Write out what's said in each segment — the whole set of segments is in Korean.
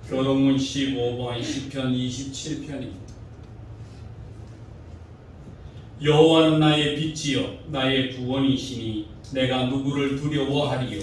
교동문 15번 시편 27편입니다. 여호와는 나의 빛이요 나의 구원이시니 내가 누구를 두려워하리요.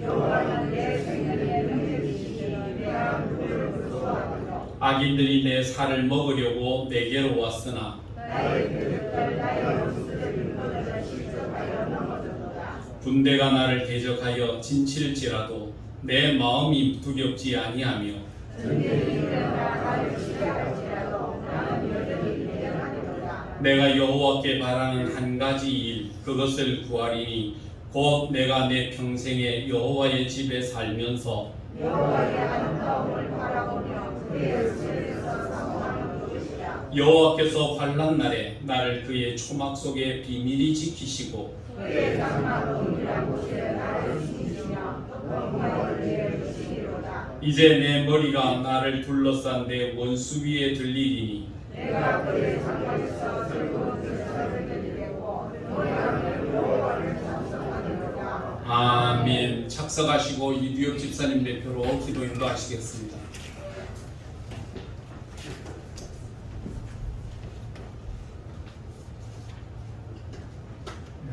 여호와는 내 생명의 능력이시니 내가 누구를 무서워하리요. 악인들이 내 살을 먹으려고 내게로 왔으나 나의 뼈를 나의 원수들이 끊어져 실족하여 넘어졌도다. 군대가 나를 대적하여 진칠지라도 내 마음이 두렵지 아니하며 전쟁이 일어나 나를 시작할지라도 나는 여전히 대적하리로다. 내가 여호와께 바라는 한 가지 일 그것을 구하리니 곧 내가 내 평생에 여호와의 집에 살면서 여호와의 아름다움을 바라보며 그의 은혜에서 사모하는 것이야. 여호와께서 환난 날에 나를 그의 초막 속에 비밀히 지키시고 그의 장막 은밀한 곳에 나를 지키시며 영광을 내게 주시리로다. 이제 내 머리가 나를 둘러싼 내 원수 위에 들리리니 내가 그의 장막에서 즐거운 뜻을 들리고 노래하며 여호와를 찬송하리로다. 아멘. 착석하시고 이두엽 집사님 대표로 기도 인도하시겠습니다.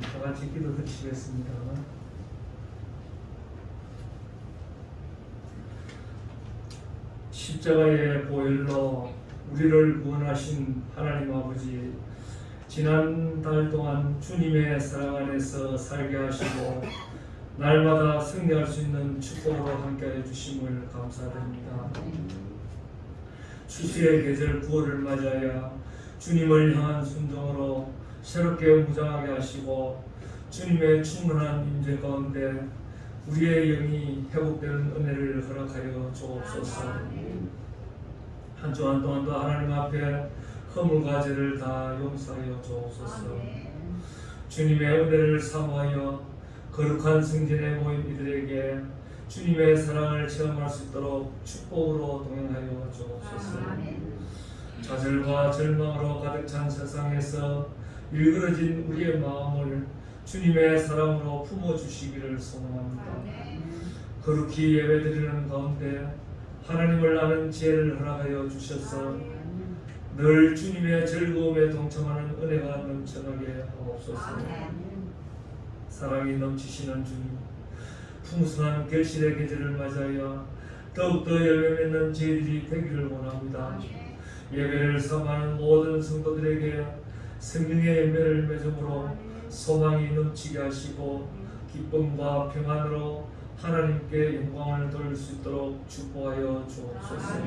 다 같이 기도 드리시겠습니다. 십자가의 보혈로 우리를 구원하신 하나님 아버지, 지난달 동안 주님의 사랑 안에서 살게 하시고 날마다 승리할 수 있는 축복으로 함께해 주심을 감사드립니다. 추수의 계절 9월을 맞이하여 주님을 향한 순종으로 새롭게 무장하게 하시고 주님의 충만한 임재 가운데 우리의 영이 회복되는 은혜를 허락하여 주옵소서. 한 주간 동안도 하나님 앞에 허물과 죄를 다 용서하여 주옵소서. 주님의 은혜를 사모하여 거룩한 성전에 모인 이들에게 주님의 사랑을 체험할 수 있도록 축복으로 동행하여 주옵소서. 좌절과 절망으로 가득 찬 세상에서 일그러진 우리의 마음을 주님의 사랑으로 품어주시기를 소망합니다. 거룩히 예배드리는 가운데 하나님을 아는 지혜를 허락하여 주셔서 늘 주님의 즐거움에 동참하는 은혜가 넘쳐나게 하옵소서. 사랑이 넘치시는 주님, 풍성한 결실의 계절을 맞이하여 더욱더 열매 맺는 저희들이 되기를 원합니다. 예배를 사모하는 모든 성도들에게 성령의 열매를 맺음으로 소망이 넘치게 하시고 기쁨과 평안으로 하나님께 영광을 돌릴 수 있도록 축복하여 주옵소서.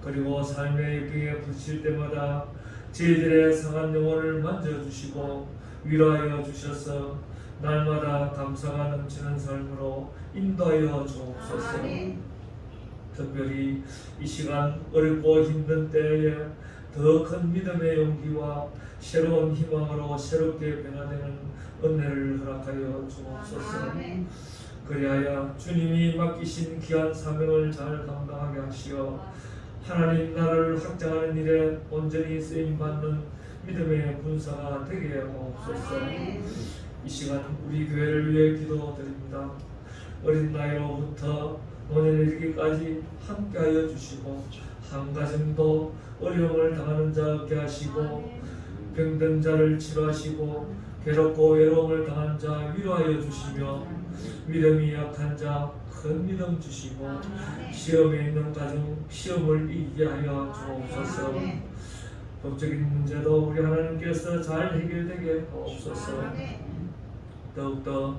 그리고 삶의 역경에 부딪힐 때마다 저희들의 상한 영혼을 만져주시고 위로하여 주셔서 날마다 감사가 넘치는 삶으로 인도하여 주옵소서. 특별히 이 시간 어렵고 힘든 때에 더 큰 믿음의 용기와 새로운 희망으로 새롭게 변화되는 은혜를 허락하여 주옵소서. 그리하여 주님이 맡기신 귀한 사명을 잘 감당하게 하시어 하나님 나라를 확장하는 일에 온전히 쓰임받는 믿음의 군사가 되게 하옵소서. 이 시간 우리 교회를 위해 기도드립니다. 어린 나이로부터 노년에 이르기까지 함께하여 주시고 한 가정도 어려움을 당하는 자 없게 하시고 병든 자를 치료하시고 괴롭고 외로움을 당한 자 위로하여 주시며 믿음이 약한 자 큰 믿음 주시고 시험에 있는 가정 시험을 이기게 하여 주옵소서. 법적인 문제도 우리 하나님께서 잘 해결되게 하옵소서. 더욱더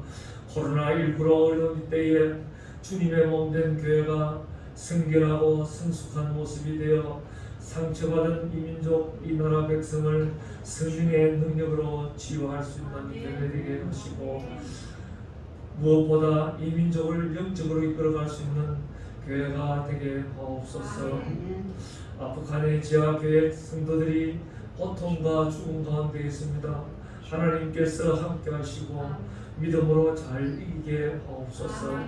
코로나19로 어려운 이때에 주님의 몸된 교회가 성결하고 성숙한 모습이 되어 상처받은 이민족 이 나라 백성을 성령의 능력으로 치유할 수 있는 교회 되게 하시고 무엇보다 이 민족을 영적으로 이끌어갈 수 있는 교회가 되게 하옵소서. 아프간의 지하교회 성도들이 고통과 죽음 가운데 있습니다. 하나님께서 함께 하시고 믿음으로 잘 이기게 하옵소서.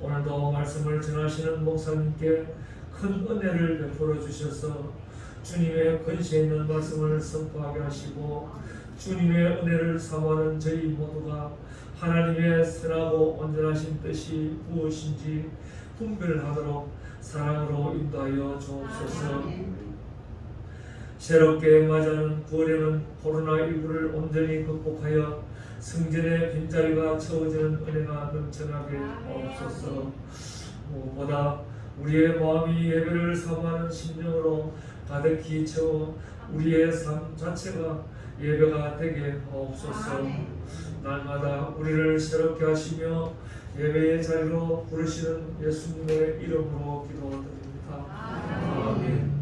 오늘도 말씀을 전하시는 목사님께 큰 은혜를 베풀어 주셔서 주님의 권세 있는 말씀을 선포하게 하시고 주님의 은혜를 사모하는 저희 모두가 하나님의 선하고 온전하신 뜻이 무엇인지 분별하도록 사랑으로 인도하여 주옵소서. 새롭게 맞이하는 9월에는 코로나19를 온전히 극복하여 성전의 빈자리가 채워지는 은혜가 넘쳐나게 하옵소서. 무엇보다 우리의 마음이 예배를 사모하는 심령으로 가득히 채워 우리의 삶 자체가 예배가 되게 하옵소서. 날마다 우리를 새롭게 하시며 예배의 자리로 부르시는 예수님의 이름으로 기도드립니다. 아멘.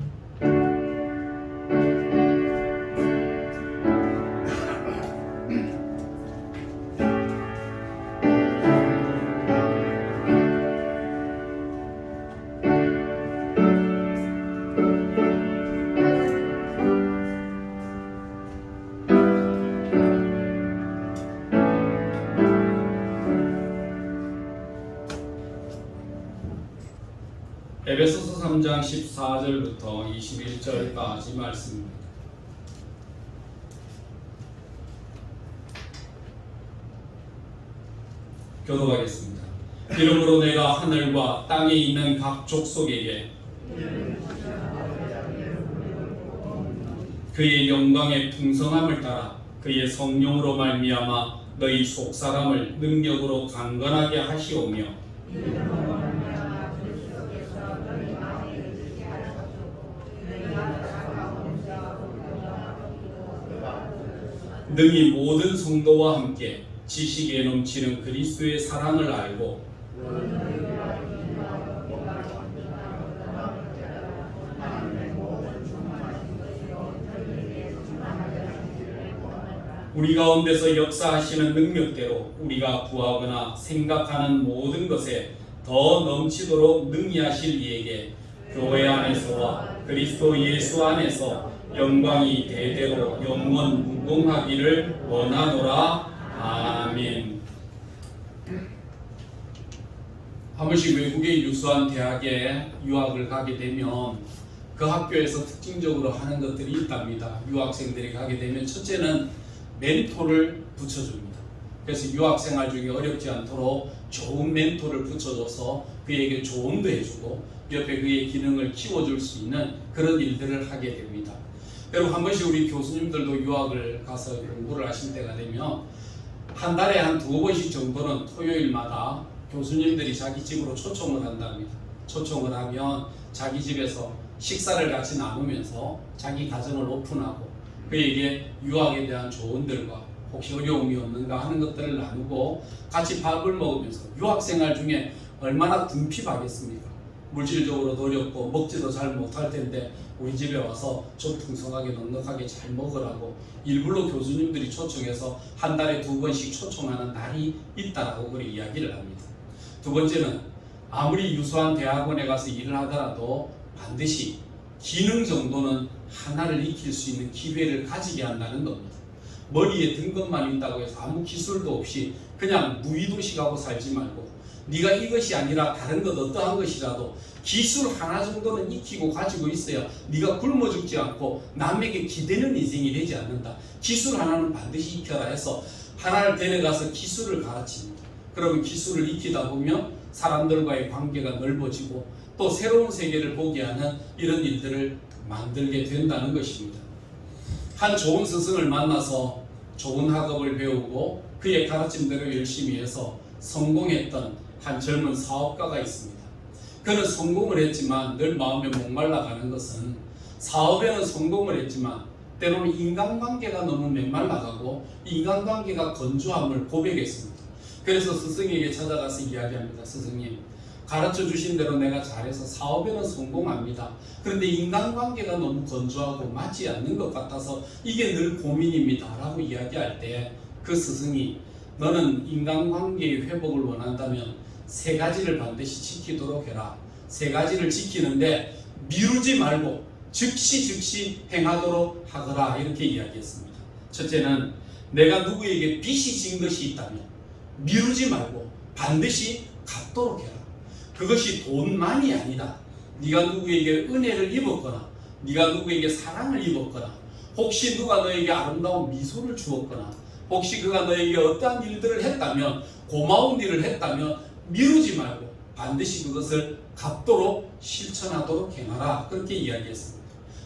에베소서 3장 14절부터 21절까지 말씀입니다. 교독하겠습니다. 이러므로 내가 하늘과 땅에 있는 각 족속에게 그의 영광의 풍성함을 따라 그의 성령으로 말미암아 너희 속사람을 능력으로 강건하게 하시오며 능히 모든 성도와 함께 지식에 넘치는 그리스도의 사랑을 알고 우리 가운데서 역사하시는 능력대로 우리가 구하거나 생각하는 모든 것에 더 넘치도록 능히 하실 이에게 교회 안에서와 그리스도 예수 안에서 영광이 대대로 영원 무궁하기를 원하노라. 아멘. 한 번씩 외국의 유수한 대학에 유학을 가게 되면 그 학교에서 특징적으로 하는 것들이 있답니다. 유학생들이 가게 되면 첫째는 멘토를 붙여줍니다. 그래서 유학생활 중에 어렵지 않도록 좋은 멘토를 붙여줘서 그에게 조언도 해주고 옆에 그의 기능을 키워줄 수 있는 그런 일들을 하게 됩니다. 여러분, 한 번씩 우리 교수님들도 유학을 가서 공부를 하실 때가 되면 한 달에 한 2번씩 정도는 토요일마다 교수님들이 자기 집으로 초청을 한답니다. 초청을 하면 자기 집에서 식사를 같이 나누면서 자기 가정을 오픈하고 그에게 유학에 대한 조언들과 혹시 어려움이 없는가 하는 것들을 나누고 같이 밥을 먹으면서 유학생활 중에 얼마나 궁핍하겠습니까? 물질적으로도 어렵고 먹지도 잘 못할 텐데 우리 집에 와서 좀 풍성하게 넉넉하게 잘 먹으라고 일부러 교수님들이 초청해서 한 달에 2번씩 초청하는 날이 있다라고 그렇게 이야기를 합니다. 두 번째는 아무리 유수한 대학원에 가서 일을 하더라도 반드시 기능 정도는 하나를 익힐 수 있는 기회를 가지게 한다는 겁니다. 머리에 든 것만 있다고 해서 아무 기술도 없이 그냥 무의도식하고 살지 말고 네가 이것이 아니라 다른 것 어떠한 것이라도 기술 하나 정도는 익히고 가지고 있어야 네가 굶어 죽지 않고 남에게 기대는 인생이 되지 않는다. 기술 하나는 반드시 익혀라 해서 하나를 데려가서 기술을 가르칩니다. 그러면 기술을 익히다 보면 사람들과의 관계가 넓어지고 또 새로운 세계를 보게 하는 이런 일들을 만들게 된다는 것입니다. 한 좋은 스승을 만나서 좋은 학업을 배우고 그의 가르침대로 열심히 해서 성공했던 한 젊은 사업가가 있습니다. 그는 성공을 했지만 늘 마음에 목말라 가는 것은 사업에는 성공을 했지만 때로는 인간관계가 너무 메말라 가고 인간관계가 건조함을 고백했습니다. 그래서 스승에게 찾아가서 이야기합니다. 스승님, 가르쳐 주신 대로 내가 잘해서 사업에는 성공합니다. 그런데 인간관계가 너무 건조하고 맞지 않는 것 같아서 이게 늘 고민입니다 라고 이야기할 때 그 스승이 너는 인간관계의 회복을 원한다면 3가지를 반드시 지키도록 해라. 3가지를 지키는데 미루지 말고 즉시 행하도록 하거라 이렇게 이야기했습니다. 첫째는 내가 누구에게 빚이 진 것이 있다면 미루지 말고 반드시 갚도록 해라. 그것이 돈만이 아니다. 네가 누구에게 은혜를 입었거나 네가 누구에게 사랑을 입었거나 혹시 누가 너에게 아름다운 미소를 주었거나 혹시 그가 너에게 어떠한 일들을 했다면, 고마운 일을 했다면 미루지 말고 반드시 그것을 갚도록 실천하도록 행하라. 그렇게 이야기했습니다.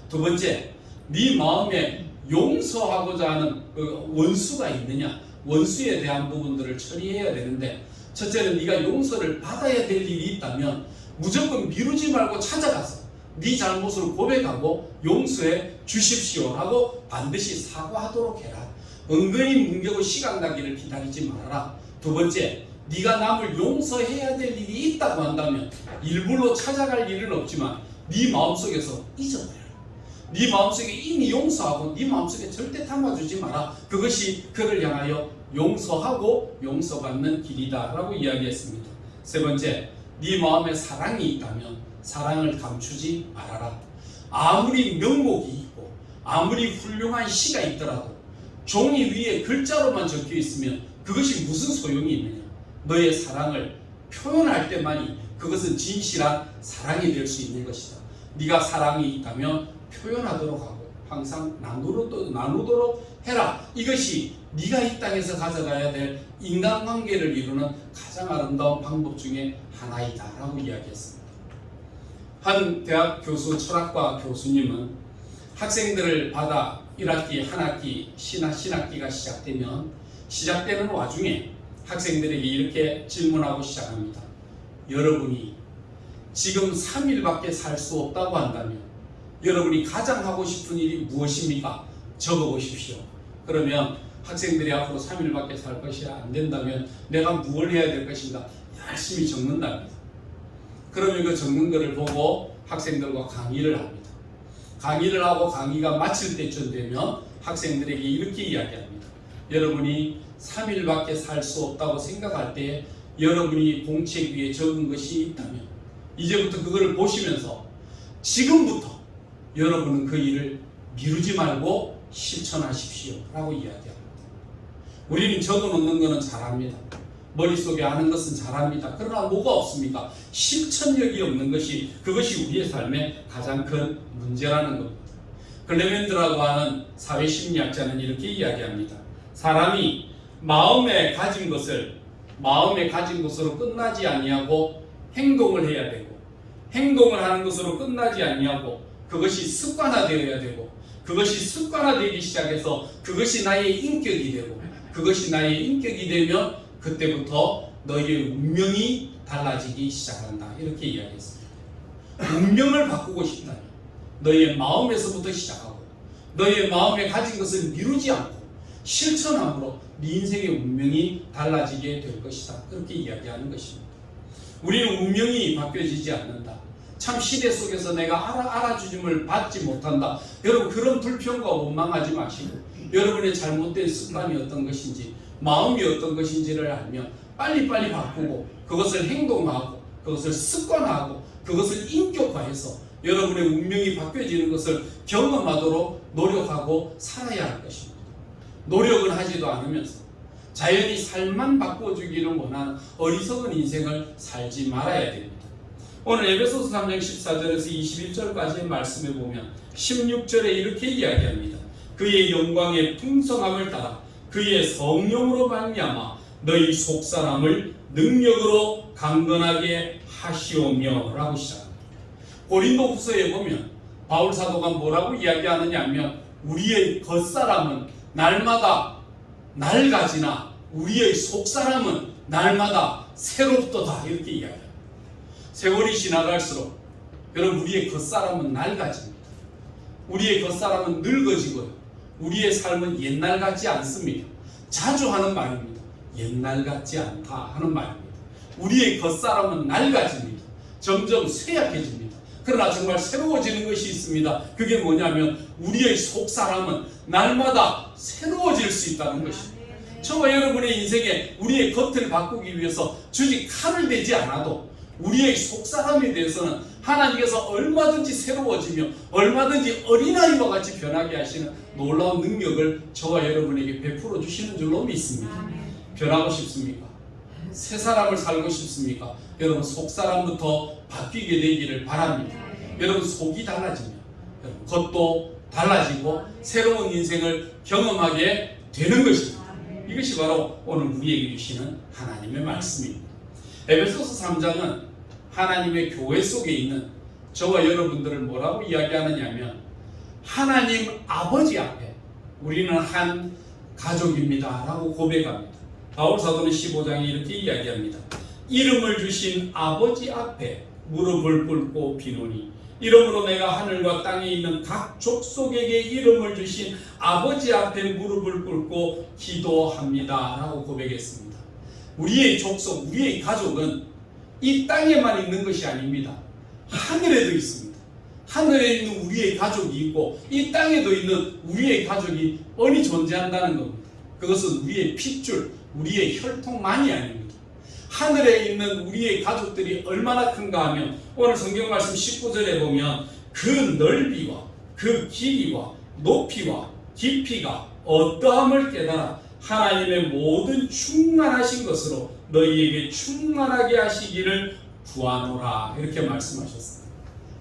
두 번째, 네 마음에 용서하고자 하는 그 원수가 있느냐, 원수에 대한 부분들을 처리해야 되는데, 첫째는 네가 용서를 받아야 될 일이 있다면 무조건 미루지 말고 찾아가서 네 잘못을 고백하고 용서해 주십시오 하고 반드시 사과하도록 해라. 은근히 뭉개고 시간 가기를 기다리지 말아라. 두 번째, 네가 남을 용서해야 될 일이 있다고 한다면 일부러 찾아갈 일은 없지만 네 마음속에서 잊어버려라. 네 마음속에 이미 용서하고 네 마음속에 절대 담아주지 마라. 그것이 그를 향하여 용서하고 용서받는 길이다 라고 이야기했습니다. 세 번째, 네 마음에 사랑이 있다면 사랑을 감추지 말아라. 아무리 명목이 있고 아무리 훌륭한 시가 있더라도 종이 위에 글자로만 적혀 있으면 그것이 무슨 소용이 있느냐. 너의 사랑을 표현할 때만이 그것은 진실한 사랑이 될 수 있는 것이다. 네가 사랑이 있다면 표현하도록 하고 항상 나누도록 해라. 이것이 네가 이 땅에서 가져가야 될 인간관계를 이루는 가장 아름다운 방법 중에 하나이다 라고 이야기했습니다. 한 대학 교수, 철학과 교수님은 학생들을 받아 1학기, 한 학기, 신학기가 시작되는 와중에 학생들에게 이렇게 질문하고 시작합니다. 여러분이 지금 3일밖에 살 수 없다고 한다면 여러분이 가장 하고 싶은 일이 무엇입니까? 적어보십시오. 그러면 학생들이 앞으로 3일밖에 살 것이 안 된다면 내가 무엇을 해야 될 것인가 열심히 적는답니다. 그러면 그 적는 것을 보고 학생들과 강의를 합니다. 강의를 하고 강의가 마칠 때쯤 되면 학생들에게 이렇게 이야기합니다. 여러분이 3일밖에 살 수 없다고 생각할 때 여러분이 공책 위에 적은 것이 있다면 이제부터 그거를 보시면서 지금부터 여러분은 그 일을 미루지 말고 실천하십시오 라고 이야기합니다. 우리는 적어놓는 것은 잘합니다. 머릿속에 아는 것은 잘합니다. 그러나 뭐가 없습니까? 실천력이 없는 것이 그것이 우리의 삶의 가장 큰 문제라는 겁니다. 클레멘트라고 하는 사회심리학자는 이렇게 이야기합니다. 사람이 마음에 가진 것으로 끝나지 아니하고 행동을 해야 되고 행동을 하는 것으로 끝나지 아니하고 그것이 습관화되어야 되고 그것이 습관화되기 시작해서 그것이 나의 인격이 되고 그것이 나의 인격이 되면 그때부터 너희의 운명이 달라지기 시작한다. 이렇게 이야기했습니다. 운명을 바꾸고 싶다면 너희의 마음에서부터 시작하고 너희의 마음에 가진 것을 미루지 않고 실천함으로 네 인생의 운명이 달라지게 될 것이다. 그렇게 이야기하는 것입니다. 우리는 운명이 바뀌어지지 않는다. 참 시대 속에서 내가 알아주짐을 받지 못한다. 여러분 그런 불평과 원망하지 마시고 여러분의 잘못된 습관이 어떤 것인지 마음이 어떤 것인지를 알면 빨리빨리 바꾸고 그것을 행동하고 그것을 습관화하고 그것을 인격화해서 여러분의 운명이 바뀌어지는 것을 경험하도록 노력하고 살아야 할 것입니다. 노력은 하지도 않으면서 자연히 삶만 바꿔주기를 원하는 어리석은 인생을 살지 말아야 됩니다. 오늘 에베소서 3장 14절에서 21절까지의 말씀에 보면 16절에 이렇게 이야기합니다. 그의 영광의 풍성함을 따라 그의 성령으로 말미암아 너희 속사람을 능력으로 강건하게 하시오며 라고 시작합니다. 고린도후서에 보면 바울 사도가 뭐라고 이야기하느냐 하면 우리의 겉사람은 날마다 낡아지나 우리의 속사람은 날마다 새롭도다 이렇게 이야기합니다. 세월이 지나갈수록 여러분 우리의 겉사람은 낡아집니다. 우리의 겉사람은 늙어지고요. 우리의 삶은 옛날 같지 않습니다. 자주 하는 말입니다. 옛날 같지 않다 하는 말입니다. 우리의 겉사람은 낡아집니다. 점점 쇠약해집니다. 그러나 정말 새로워지는 것이 있습니다. 그게 뭐냐면 우리의 속사람은 날마다 새로워질 수 있다는 것입니다. 저와 여러분의 인생에 우리의 겉을 바꾸기 위해서 굳이 칼을 대지 않아도 우리의 속사람에 대해서는 하나님께서 얼마든지 새로워지며 얼마든지 어린아이와 같이 변하게 하시는 놀라운 능력을 저와 여러분에게 베풀어 주시는 줄로 믿습니다. 변하고 싶습니까? 새 사람을 살고 싶습니까? 여러분 속사람부터 바뀌게 되기를 바랍니다. 여러분 속이 달라지면 여러분 겉도 달라지고 새로운 인생을 경험하게 되는 것입니다. 이것이 바로 오늘 우리에게 주시는 하나님의 말씀입니다. 에베소서 3장은 하나님의 교회 속에 있는 저와 여러분들을 뭐라고 이야기하느냐면 하나님 아버지 앞에 우리는 한 가족입니다 라고 고백합니다. 바울 사도는 15장에 이렇게 이야기합니다. 이름을 주신 아버지 앞에 무릎을 꿇고 비노니 이러므로 내가 하늘과 땅에 있는 각 족속에게 이름을 주신 아버지 앞에 무릎을 꿇고 기도합니다 라고 고백했습니다. 우리의 족속, 우리의 가족은 이 땅에만 있는 것이 아닙니다. 하늘에도 있습니다. 하늘에 있는 우리의 가족이 있고 이 땅에도 있는 우리의 가족이 뻔히 존재한다는 겁니다. 그것은 우리의 핏줄, 우리의 혈통만이 아닙니다. 하늘에 있는 우리의 가족들이 얼마나 큰가 하면 오늘 성경 말씀 19절에 보면 그 넓이와 그 길이와 높이와 깊이가 어떠함을 깨달아 하나님의 모든 충만하신 것으로 너희에게 충만하게 하시기를 구하노라 이렇게 말씀하셨어요.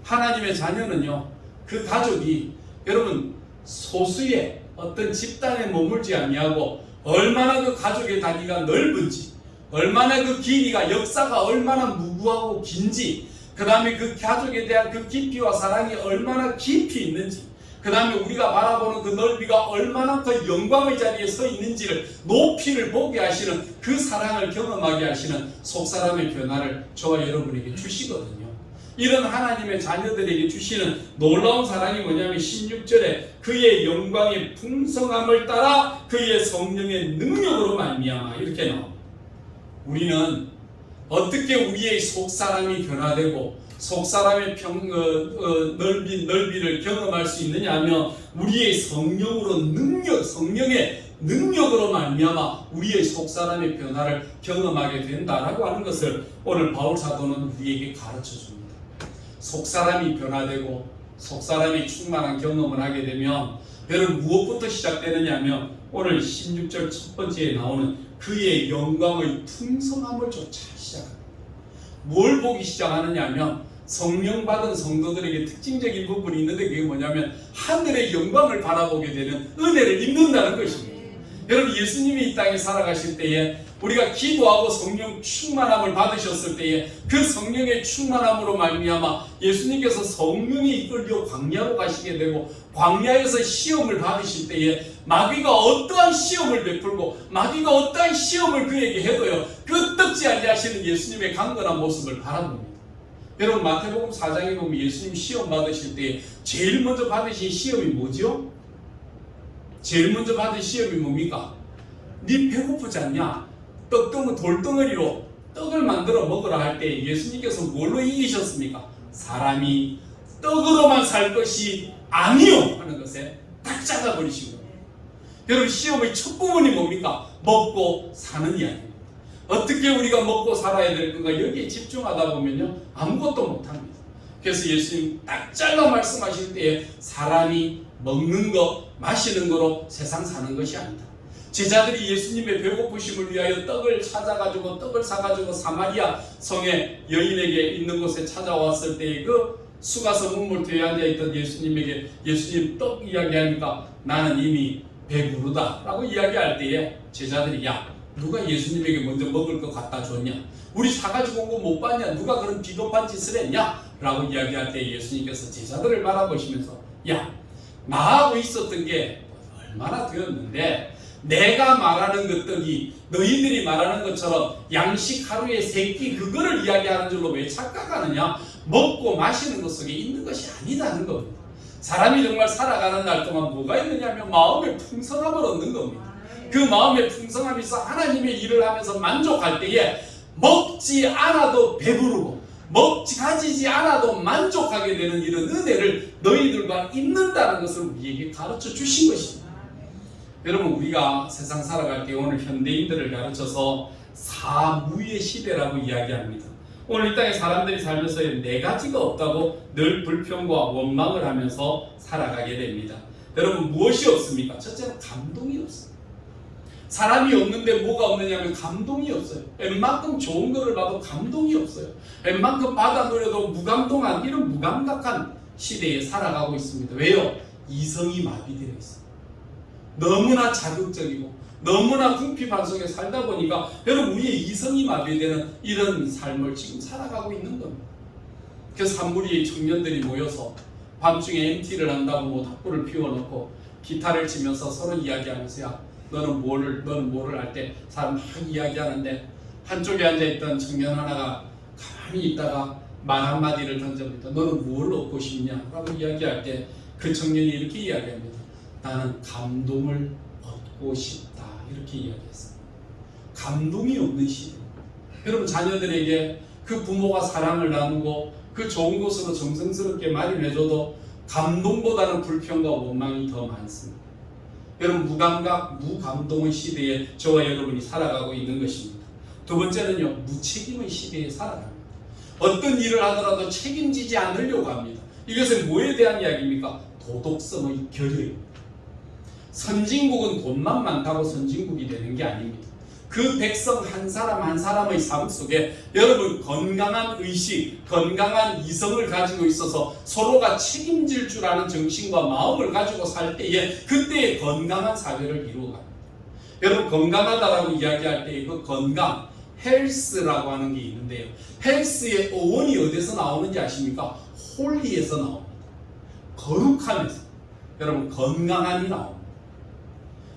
하나님의 자녀는요, 그 가족이 여러분 소수의 어떤 집단에 머물지 아니하고 얼마나 그 가족의 단위가 넓은지, 얼마나 그 길이가 역사가 얼마나 무구하고 긴지, 그 다음에 그 가족에 대한 그 깊이와 사랑이 얼마나 깊이 있는지, 그 다음에 우리가 바라보는 그 넓이가 얼마나 그 영광의 자리에 서 있는지를 높이를 보게 하시는 그 사랑을 경험하게 하시는 속사람의 변화를 저와 여러분에게 주시거든요. 이런 하나님의 자녀들에게 주시는 놀라운 사랑이 뭐냐면 16절에 그의 영광의 풍성함을 따라 그의 성령의 능력으로 말미암아 이렇게 나옵니다. 우리는 어떻게 우리의 속사람이 변화되고 속사람의 넓이를 경험할 수 있느냐 하면 우리의 성령으로 성령의 능력으로 말미암아 우리의 속사람의 변화를 경험하게 된다라고 하는 것을 오늘 바울 사도는 우리에게 가르쳐 줍니다. 속사람이 변화되고 속사람이 충만한 경험을 하게 되면 여러분 무엇부터 시작되느냐 하면 오늘 16절 첫 번째에 나오는 그의 영광의 풍성함을 조차 시작합니다. 뭘 보기 시작하느냐 하면 성령 받은 성도들에게 특징적인 부분이 있는데 그게 뭐냐면 하늘의 영광을 바라보게 되는 은혜를 입는다는 것입니다. 여러분 예수님이 이 땅에 살아가실 때에 우리가 기도하고 성령 충만함을 받으셨을 때에 그 성령의 충만함으로 말미암아 예수님께서 성령이 이끌려 광야로 가시게 되고 광야에서 시험을 받으실 때에 마귀가 어떠한 시험을 베풀고 마귀가 어떠한 시험을 그에게 해도요 끄떡지 아니하시는 예수님의 강건한 모습을 바라봅니다. 여러분 마태복음 4장에 보면 예수님 시험 받으실 때 제일 먼저 받으신 시험이 뭐죠? 제일 먼저 받은 시험이 뭡니까? 네 배고프지 않냐? 돌덩어리로 떡을 만들어 먹으라 할 때 예수님께서 뭘로 이기셨습니까? 사람이 떡으로만 살 것이 아니요 하는 것에 딱 잡아버리신 거예요. 여러분 시험의 첫 부분이 뭡니까? 먹고 사는 이야기입니다. 어떻게 우리가 먹고 살아야 될 건가 여기에 집중하다 보면요 아무것도 못합니다. 그래서 예수님 딱 잘라 말씀하실 때에 사람이 먹는 것 마시는 거로 세상 사는 것이 아니다. 제자들이 예수님의 배고프심을 위하여 떡을 찾아가지고 떡을 사가지고 사마리아 성의 여인에게 있는 곳에 찾아왔을 때에 그 수가성 문물터에 앉아있던 예수님에게 예수님 떡 이야기하니까 나는 이미 배부르다 라고 이야기할 때에 제자들이 야 누가 예수님에게 먼저 먹을 거 갖다 줬냐? 우리 사가지고 온 거 못 봤냐? 누가 그런 비겁한 짓을 했냐? 라고 이야기할 때 예수님께서 제자들을 바라보시면서 야 나하고 있었던 게 얼마나 되었는데 내가 말하는 그 떡이 너희들이 말하는 것처럼 양식 하루에 3끼 그거를 이야기하는 줄로 왜 착각하느냐? 먹고 마시는 것 속에 있는 것이 아니다는 겁니다. 사람이 정말 살아가는 날 동안 뭐가 있느냐 하면 마음의 풍성함을 얻는 겁니다. 그 마음의 풍성함이 있어 하나님의 일을 하면서 만족할 때에 먹지 않아도 배부르고 가지지 않아도 만족하게 되는 이런 은혜를 너희들과 있는다는 것을 우리에게 가르쳐 주신 것입니다. 여러분 우리가 세상 살아갈 때 오늘 현대인들을 가르쳐서 사무의 시대라고 이야기합니다. 오늘 이 땅에 사람들이 살면서 4가지가 없다고 늘 불평과 원망을 하면서 살아가게 됩니다. 여러분 무엇이 없습니까? 첫째는 감동이 없어요. 사람이 없는데 뭐가 없느냐면 감동이 없어요. 웬만큼 좋은 거를 봐도 감동이 없어요. 웬만큼 받아 누려도 무감동한 이런 무감각한 시대에 살아가고 있습니다. 왜요? 이성이 마비되어 있어요. 너무나 자극적이고 너무나 궁핍한 속에 살다 보니까 여러분 우리의 이성이 마비되는 이런 삶을 지금 살아가고 있는 겁니다. 그래서 한무리의 청년들이 모여서 밤중에 MT를 한다고 뭐 탁구를 피워놓고 기타를 치면서 서로 이야기하면서 야 너는 뭐를 할 때 사람 막 이야기하는데 한쪽에 앉아있던 청년 하나가 가만히 있다가 말 한마디를 던져봅니다. 너는 뭘 얻고 싶냐? 라고 이야기할 때 그 청년이 이렇게 이야기합니다. 나는 감동을 얻고 싶다. 이렇게 이야기했습니다. 감동이 없는 시대. 여러분 자녀들에게 그 부모가 사랑을 나누고 그 좋은 곳으로 정성스럽게 마련해줘도 감동보다는 불평과 원망이 더 많습니다. 여러분 무감각, 무감동의 시대에 저와 여러분이 살아가고 있는 것입니다. 두 번째는요, 무책임의 시대에 살아갑니다. 어떤 일을 하더라도 책임지지 않으려고 합니다. 이것은 뭐에 대한 이야기입니까? 도덕성의 결여입니다. 선진국은 돈만 많다고 선진국이 되는 게 아닙니다. 그 백성 한 사람 한 사람의 삶 속에 여러분 건강한 의식, 건강한 이성을 가지고 있어서 서로가 책임질 줄 아는 정신과 마음을 가지고 살 때에 그때의 건강한 사회를 이루어갑니다. 여러분 건강하다라고 이야기할 때 그 건강, 헬스라고 하는 게 있는데요. 헬스의 어원이 어디서 나오는지 아십니까? 홀리에서 나옵니다. 거룩함에서. 여러분 건강함이 나옵니다.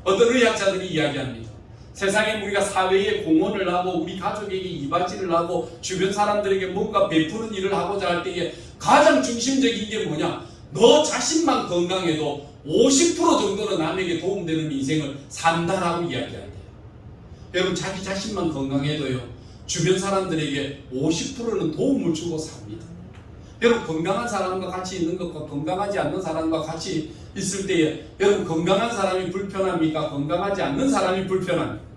어떤 의학자들이 이야기합니다. 세상에 우리가 사회에 공헌을 하고 우리 가족에게 이바지를 하고 주변 사람들에게 뭔가 베푸는 일을 하고자 할 때에 가장 중심적인 게 뭐냐? 너 자신만 건강해도 50% 정도는 남에게 도움되는 인생을 산다라고 이야기한대요. 여러분 자기 자신만 건강해도요 주변 사람들에게 50%는 도움을 주고 삽니다. 여러분 건강한 사람과 같이 있는 것과 건강하지 않는 사람과 같이 있을 때에 여러분 건강한 사람이 불편합니까? 건강하지 않는 사람이 불편합니까?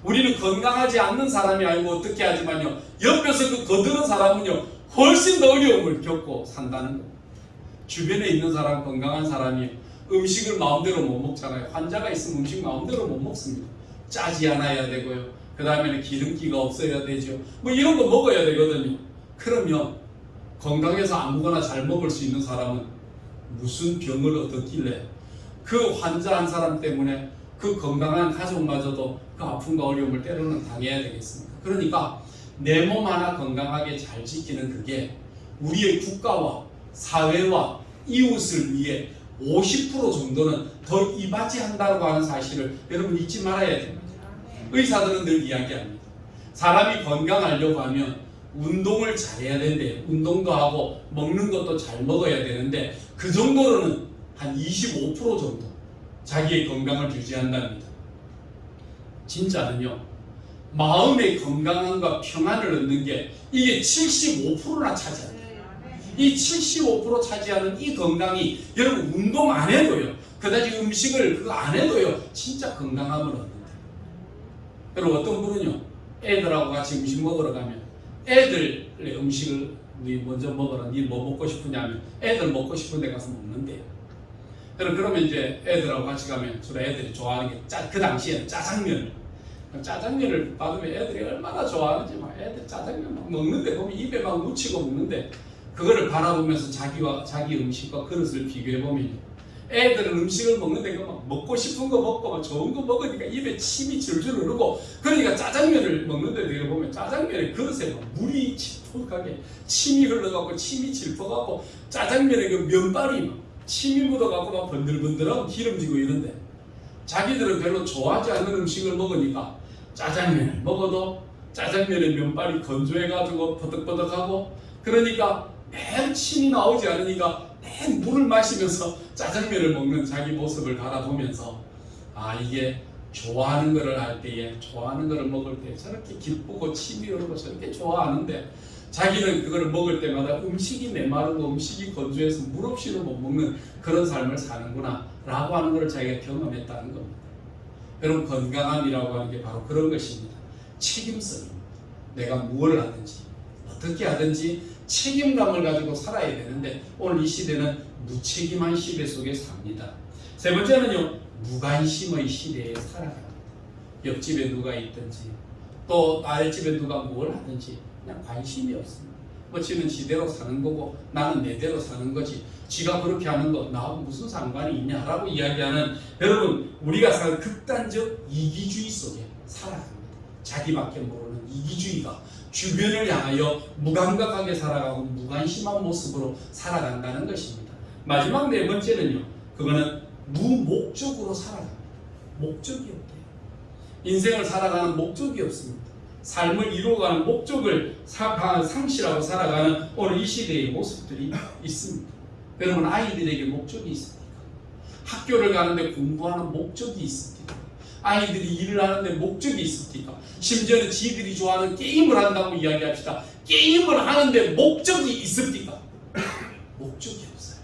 우리는 건강하지 않는 사람이 아니고 어떻게 하지만요 옆에서 그 거드는 사람은요 훨씬 더 어려움을 겪고 산다는 겁니다. 주변에 있는 사람 건강한 사람이 음식을 마음대로 못 먹잖아요. 환자가 있으면 음식 마음대로 못 먹습니다. 짜지 않아야 되고요. 그 다음에는 기름기가 없어야 되죠. 뭐 이런 거 먹어야 되거든요. 그러면 건강해서 아무거나 잘 먹을 수 있는 사람은 무슨 병을 얻었길래 그 환자 한 사람 때문에 그 건강한 가족마저도 그 아픔과 어려움을 때로는 당해야 되겠습니까? 그러니까 내 몸 하나 건강하게 잘 지키는 그게 우리의 국가와 사회와 이웃을 위해 50% 정도는 더 이바지한다고 하는 사실을 여러분 잊지 말아야 됩니다. 의사들은 늘 이야기합니다. 사람이 건강하려고 하면 운동을 잘해야 된대요. 운동도 하고 먹는 것도 잘 먹어야 되는데 그 정도로는 한 25% 정도 자기의 건강을 유지한답니다. 진짜는요. 마음의 건강함과 평안을 얻는 게 이게 75%나 차지합니다. 이 75% 차지하는 이 건강이 여러분 운동 안 해도요. 그다지 음식을 그거 안 해도요. 진짜 건강함을 얻는다. 여러분 어떤 분은요. 애들하고 같이 음식 먹으러 가면 애들의 음식을 니 먼저 먹어라. 니 뭐 먹고 싶으냐면 애들 먹고 싶은 데 가서 먹는데요. 그러면 이제 애들하고 같이 가면 주로 애들이 좋아하는 게 그 당시에는 짜장면을 받으면 애들이 얼마나 좋아하는지 막 애들 짜장면 막 먹는데 보면 입에 막 묻히고 먹는데 그거를 바라보면서 자기 음식과 그릇을 비교해보면 애들은 음식을 먹는데 막 먹고 싶은 거 먹고 막 좋은 거 먹으니까 입에 침이 줄줄 흐르고 그러니까 짜장면을 먹는데 내가 보면 짜장면의 그릇에 막 물이 질퍽하게 침이 흘러가고 침이 질퍽하고 짜장면의 그 면발이 막 침이 묻어가고 막 번들번들하고 기름지고 이런데 자기들은 별로 좋아하지 않는 음식을 먹으니까 짜장면을 먹어도 짜장면의 면발이 건조해가지고 버덕버덕하고 그러니까 맨 침이 나오지 않으니까 맨 물을 마시면서 짜장면을 먹는 자기 모습을 바라보면서 아 이게 좋아하는 거를 할 때에 좋아하는 거를 먹을 때 저렇게 기쁘고 침이 흐르고 저렇게 좋아하는데 자기는 그거를 먹을 때마다 음식이 메마르고 음식이 건조해서 물 없이는 못 먹는 그런 삶을 사는구나 라고 하는 걸 자기가 경험했다는 겁니다. 여러분 건강함이라고 하는 게 바로 그런 것입니다. 책임성입니다. 내가 무엇을 하든지 어떻게 하든지 책임감을 가지고 살아야 되는데 오늘 이 시대는 무책임한 시대 속에 삽니다. 세 번째는요. 무관심의 시대에 살아갑니다. 옆집에 누가 있든지 또 아랫집에 누가 뭘 하든지 그냥 관심이 없습니다. 뭐 지는 지대로 사는 거고 나는 내대로 사는 거지. 지가 그렇게 하는 거 나하고 무슨 상관이 있냐라고 이야기하는, 여러분 우리가 사는 극단적 이기주의 속에 살아갑니다. 자기밖에 모르는 이기주의가 주변을 향하여 무감각하게 살아가고 무관심한 모습으로 살아간다는 것입니다. 마지막 네 번째는요, 그거는 무목적으로 살아갑니다. 목적이 없대요. 인생을 살아가는 목적이 없습니다. 삶을 이루어가는 목적을 상실하고 살아가는 오늘 이 시대의 모습들이 있습니다. 여러분 아이들에게 목적이 있습니까? 학교를 가는데 공부하는 목적이 있습니까? 아이들이 일을 하는데 목적이 있습니까? 심지어는 지들이 좋아하는 게임을 한다고 이야기합시다. 게임을 하는데 목적이 있습니까? 목적이 없어요.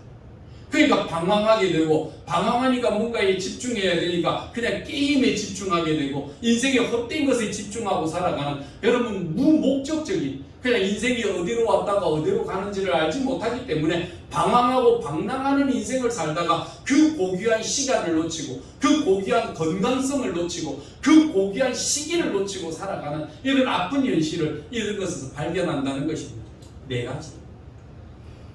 그러니까 방황하게 되고, 방황하니까 뭔가에 집중해야 되니까 그냥 게임에 집중하게 되고, 인생의 헛된 것에 집중하고 살아가는, 여러분 무목적적인, 그냥 인생이 어디로 왔다가 어디로 가는지를 알지 못하기 때문에 방황하고 방랑하는 인생을 살다가 그 고귀한 시간을 놓치고, 그 고귀한 건강성을 놓치고, 그 고귀한 시기를 놓치고 살아가는 이런 아픈 현실을 이런 것에서 발견한다는 것입니다. 네 가지: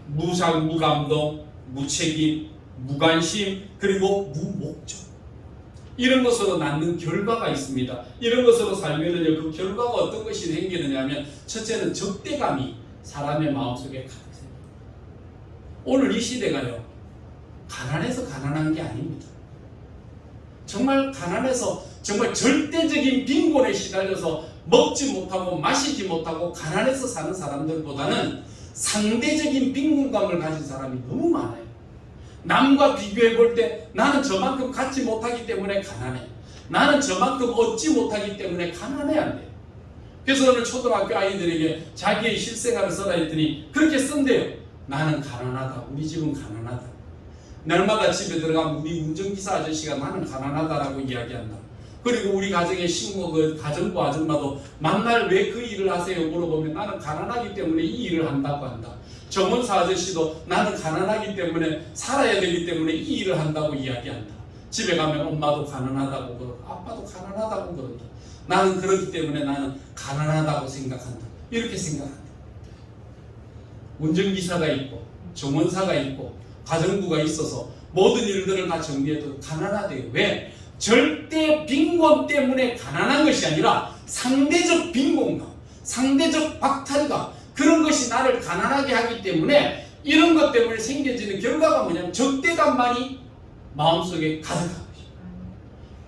무감동, 무책임, 무관심, 그리고 무목적. 이런 것으로 낳는 결과가 있습니다. 이런 것으로 살면은요, 그 결과가 어떤 것이 생기느냐 하면, 첫째는 적대감이 사람의 마음속에 가득 생깁니다. 오늘 이 시대가요, 가난해서 가난한 게 아닙니다. 정말 가난해서 정말 절대적인 빈곤에 시달려서 먹지 못하고 마시지 못하고 가난해서 사는 사람들보다는 상대적인 빈곤감을 가진 사람이 너무 많아요. 남과 비교해 볼 때 나는 저만큼 갖지 못하기 때문에 가난해. 나는 저만큼 얻지 못하기 때문에 가난해야 돼. 그래서 오늘 초등학교 아이들에게 자기의 실생활을 써라 했더니 그렇게 쓴대요. 나는 가난하다. 우리 집은 가난하다. 날마다 집에 들어가면 우리 운전기사 아저씨가 나는 가난하다라고 이야기한다. 그리고 우리 가정의 식모, 그 가정부 아줌마도 만날 왜 그 일을 하세요 물어보면 나는 가난하기 때문에 이 일을 한다고 한다. 정원사 아저씨도 나는 가난하기 때문에 살아야 되기 때문에 이 일을 한다고 이야기한다. 집에 가면 엄마도 가난하다고 그러고 아빠도 가난하다고 그런다. 나는 그렇기 때문에 나는 가난하다고 생각한다. 이렇게 생각한다. 운전기사가 있고 정원사가 있고 가정부가 있어서 모든 일들을 다 정리해도 가난하대요. 왜? 절대 빈곤 때문에 가난한 것이 아니라 상대적 빈곤감, 상대적 박탈감, 그런 것이 나를 가난하게 하기 때문에 이런 것 때문에 생겨지는 결과가 뭐냐면 적대감만이 마음속에 가득한 것입니다.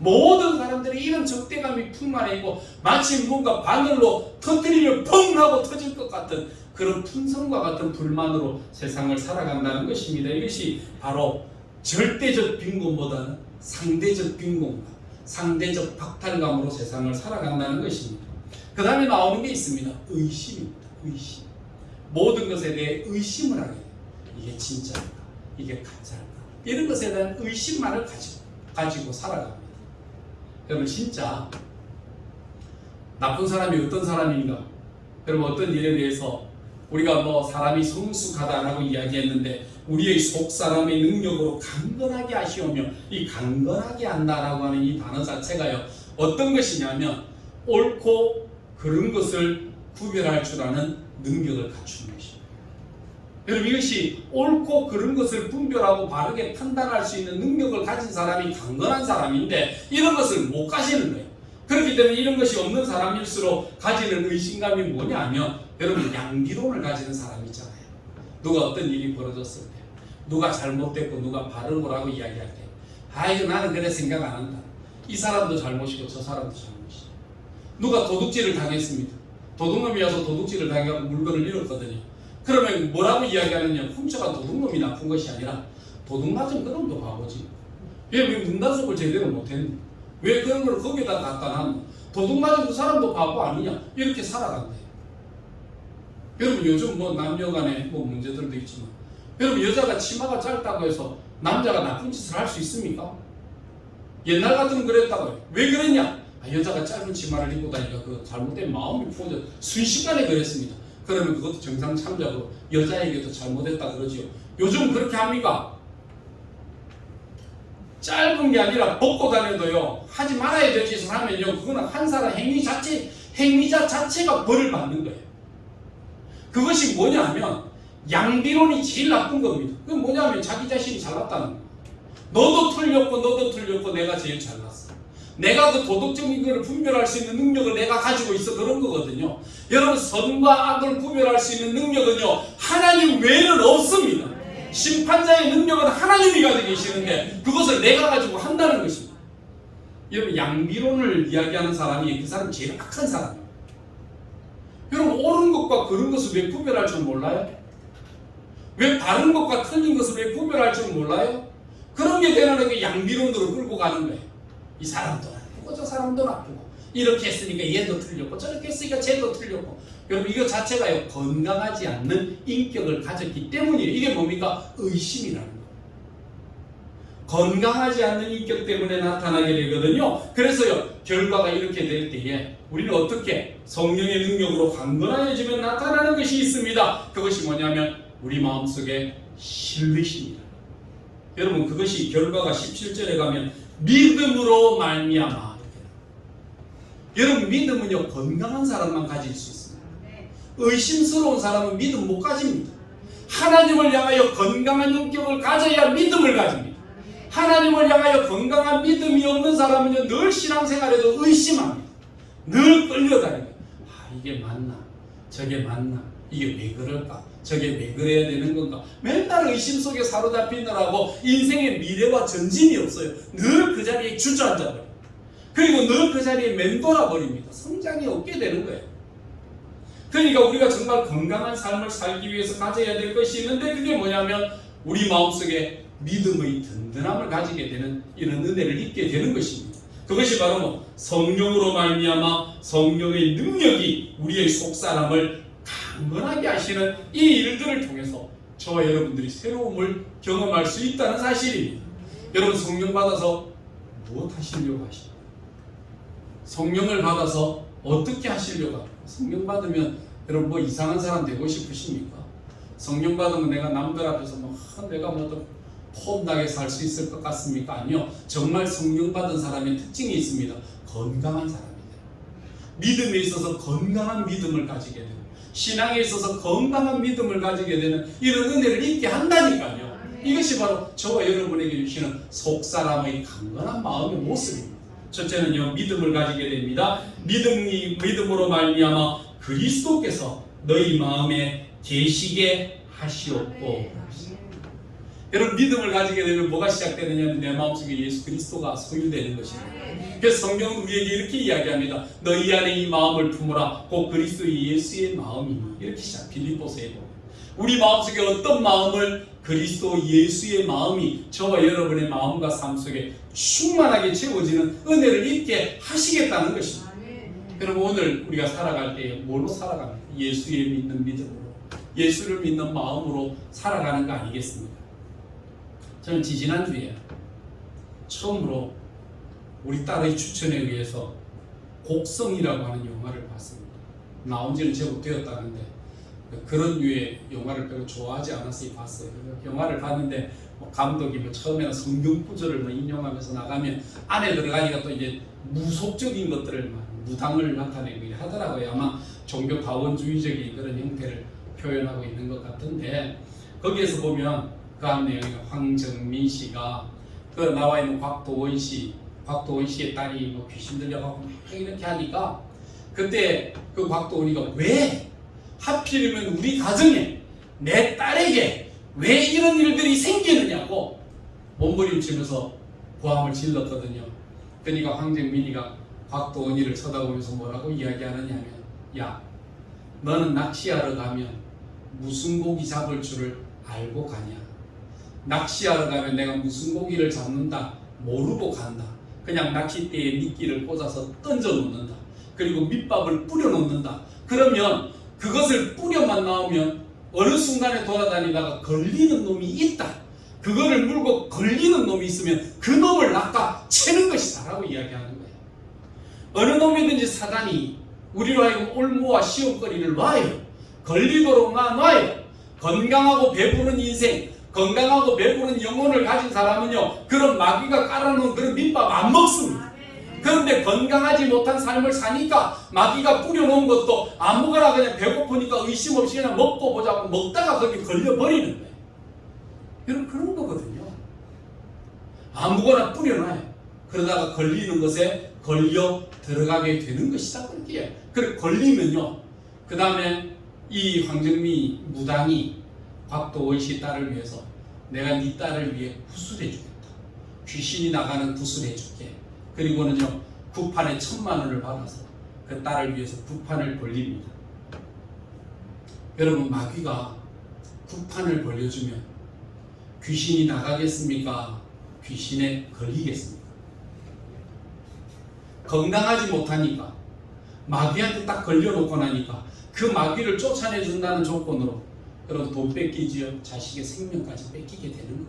모든 사람들이 이런 적대감이 풍만해 있고 마치 뭔가 바늘로 터뜨리면 펑 하고 터질 것 같은 그런 풍선과 같은 불만으로 세상을 살아간다는 것입니다. 이것이 바로 절대적 빈곤보다는 상대적 빈곤감, 상대적 박탈감으로 세상을 살아간다는 것입니다. 그 다음에 나오는 게 있습니다. 의심입니다. 의심. 모든 것에 대해 의심을 하게 돼요. 이게 진짜일까? 이게 가짜일까? 이런 것에 대한 의심만을 가지고 살아갑니다. 여러분 진짜 나쁜 사람이 어떤 사람인가? 여러분 어떤 일에 대해서 우리가 뭐 사람이 성숙하다라고 이야기했는데 우리의 속 사람의 능력으로 강건하게 하시오며, 이 강건하게 한다라고 하는 이 단어 자체가요 어떤 것이냐면 옳고 그른 것을 구별할 줄 아는 능력을 갖추는 것입니다. 여러분 이것이 옳고 그른 것을 분별하고 바르게 판단할 수 있는 능력을 가진 사람이 강건한 사람인데 이런 것을 못 가지는 거예요. 그렇기 때문에 이런 것이 없는 사람일수록 가지는 의심감이 뭐냐면, 여러분 양비론을 가지는 사람이 있잖아요. 누가 어떤 일이 벌어졌을 때, 누가 잘못됐고 누가 바른 거라고 이야기할 때, 이거 나는 그래 생각 안 한다. 이 사람도 잘못이고 저 사람도 잘못이고. 누가 도둑질을 당했습니다. 도둑놈이 와서 도둑질을 당해서 물건을 잃었거든요. 그러면 뭐라고 이야기하느냐? 훔쳐간 도둑놈이 나쁜 것이 아니라 도둑 맞은 그놈도 바보지. 왜 문단속을 제대로 못했노? 왜 그런 걸 거기다 갖다 놨노? 도둑 맞은 그 사람도 바보 아니냐? 이렇게 살아간대. 여러분 요즘 뭐 남녀간에 뭐 문제들도 있지만, 여러분 여자가 치마가 짧다고 해서 남자가 나쁜 짓을 할 수 있습니까? 옛날 같으면 그랬다고요. 왜 그랬냐? 여자가 짧은 치마를 입고 다니까 그 잘못된 마음이 부어져 순식간에 그랬습니다. 그러면 그것도 정상 참작으로 여자에게도 잘못했다 그러지요. 요즘 그렇게 합니까? 짧은 게 아니라 벗고 다녀도요 하지 말아야 될 짓을 하면요 그거는 한 사람 행위자 자체가 벌을 받는 거예요. 그것이 뭐냐면 양비론이 제일 나쁜 겁니다. 그건 뭐냐면 자기 자신이 잘났다는 거예요. 너도 틀렸고 내가 제일 잘났어. 내가 그 도덕적인 것을 분별할 수 있는 능력을 내가 가지고 있어 그런 거거든요. 여러분 선과 악을 구별할 수 있는 능력은요 하나님 외에는 없습니다. 심판자의 능력은 하나님이 가지고 계시는데 그것을 내가 가지고 한다는 것입니다. 여러분 양비론을 이야기하는 사람이 그 사람이 제일 악한 사람이에요. 여러분 옳은 것과 그런 것을 왜 구별할 줄 몰라요? 왜 바른 것과 틀린 것을 왜 구별할 줄 몰라요? 그런 게 되는 양비론으로 끌고 가는 거예요. 이 사람도 나쁘고 저 사람도 나쁘고 이렇게 했으니까 얘도 틀렸고 저렇게 했으니까 쟤도 틀렸고 여러분 이거 자체가요 건강하지 않는 인격을 가졌기 때문이에요. 이게 뭡니까? 의심이라는 거예요. 건강하지 않는 인격 때문에 나타나게 되거든요. 그래서요 결과가 이렇게 될 때에 우리는 어떻게 성령의 능력으로 강건하여지면 나타나는 것이 있습니다. 그것이 뭐냐면 우리 마음속에 신뢰심이다. 여러분 그것이 결과가 17절에 가면 믿음으로 말미암아. 여러분 믿음은요 건강한 사람만 가질 수 있습니다. 의심스러운 사람은 믿음 못 가집니다. 하나님을 향하여 건강한 인격을 가져야 믿음을 가집니다. 하나님을 향하여 건강한 믿음이 없는 사람은요 늘 신앙생활에도 의심합니다. 늘 끌려다니고 이게 맞나 저게 맞나 이게 왜 그럴까 저게 왜 그래야 되는 건가 맨날 의심 속에 사로잡히느라고 인생의 미래와 전진이 없어요. 늘 그 자리에 주저앉아버려요. 그리고 늘 그 자리에 맴돌아 버립니다. 성장이 없게 되는 거예요. 그러니까 우리가 정말 건강한 삶을 살기 위해서 가져야 될 것이 있는데 그게 뭐냐면 우리 마음속에 믿음의 든든함을 가지게 되는 이런 은혜를 입게 되는 것입니다. 그것이 바로 뭐 성령으로 말미암아 성령의 능력이 우리의 속사람을 강건하게 하시는 이 일들을 통해서 저와 여러분들이 새로움을 경험할 수 있다는 사실입니다. 여러분 성령 받아서 무엇 하시려고 하십니까? 성령을 받아서 어떻게 하시려고 합니까? 성령 받으면 여러분 뭐 이상한 사람 되고 싶으십니까? 성령 받으면 내가 남들 앞에서 내가 폼나게 살 수 있을 것 같습니까? 아니요. 정말 성령 받은 사람의 특징이 있습니다. 건강한 사람입니다. 믿음에 있어서 건강한 믿음을 가지게 되는 신앙에 있어서 건강한 믿음을 가지게 되는 이런 은혜를 입게 한다니까요. 이것이 바로 저와 여러분에게 주시는 속사람의 강건한 마음의 모습입니다. 첫째는요 믿음을 가지게 됩니다. 믿음으로 말미암아 그리스도께서 너희 마음에 계시게 하시옵고. 여러분 믿음을 가지게 되면 뭐가 시작되느냐면 내 마음속에 예수 그리스도가 소유되는 것입니다. 그래서 성경은 우리에게 이렇게 이야기합니다. 너희 안에 이 마음을 품으라 곧 그리스도 예수의 마음이니. 이렇게 시작. 빌립보서에 보면 우리 마음속에 어떤 마음을 그리스도 예수의 마음이 저와 여러분의 마음과 삶 속에 충만하게 채워지는 은혜를 입게 하시겠다는 것입니다. 여러분 오늘 우리가 살아갈 때 뭘로 살아갑니까? 예수의 믿는 믿음으로 예수를 믿는 마음으로 살아가는 거 아니겠습니까? 저는 지지난주에 처음으로 우리 딸의 추천에 의해서 곡성이라고 하는 영화를 봤습니다. 나온 지는 제법 되었다는데 그런 류의 영화를 별로 좋아하지 않았으니 봤어요. 영화를 봤는데 감독이 처음에는 성경 구절을 인용하면서 나가면 안에 들어가니까 또 이제 무속적인 것들을 무당을 나타내고 하더라고요. 아마 종교 다원주의적인 그런 형태를 표현하고 있는 것 같은데 거기에서 보면 그 안에 황정민 씨가 그 나와 있는 곽도원 씨의 딸이 귀신 들려가고 막 이렇게 하니까 그때 그 곽도원이가 왜 하필이면 우리 가정에 내 딸에게 왜 이런 일들이 생기느냐고 몸부림치면서 고함을 질렀거든요. 그러니까 황정민이가 곽도원이를 쳐다보면서 뭐라고 이야기하느냐면 야 너는 낚시하러 가면 무슨 고기 잡을 줄을 알고 가냐. 낚시하러 가면 내가 무슨 고기를 잡는다 모르고 간다. 그냥 낚싯대에 미끼를 꽂아서 던져 놓는다. 그리고 밑밥을 뿌려 놓는다. 그러면 그것을 뿌려만 나오면 어느 순간에 돌아다니다가 걸리는 놈이 있다. 그거를 물고 걸리는 놈이 있으면 그 놈을 낚아 채는 것이다 라고 이야기하는 거예요. 어느 놈이든지 사단이 우리로 하여금 올무와 시험거리를 놔요. 걸리도록 놔요. 건강하고 배부른 인생, 건강하고 배부른 영혼을 가진 사람은요 그런 마귀가 깔아놓은 그런 밑밥 안 먹습니다. 그런데 건강하지 못한 삶을 사니까 마귀가 뿌려놓은 것도 아무거나 그냥 배고프니까 의심 없이 그냥 먹고 보자고 먹다가 거기 걸려버리는 거예요. 여러분 그런 거거든요. 아무거나 뿌려놔요. 그러다가 걸리는 것에 걸려 들어가게 되는 것이다. 그렇게. 그래 걸리면요. 그 다음에 이 황정미 무당이 곽도원 씨 딸을 위해서 내가 네 딸을 위해 구슬해 주겠다. 귀신이 나가는 구슬해 줄게. 그리고는요 구판에 1,000만 원을 받아서 그 딸을 위해서 구판을 벌립니다. 여러분 마귀가 구판을 벌려주면 귀신이 나가겠습니까? 귀신에 걸리겠습니까? 건강하지 못하니까 마귀한테 딱 걸려놓고 나니까 그 마귀를 쫓아내준다는 조건으로 여러분 돈 뺏기지요. 자식의 생명까지 뺏기게 되는 거예요.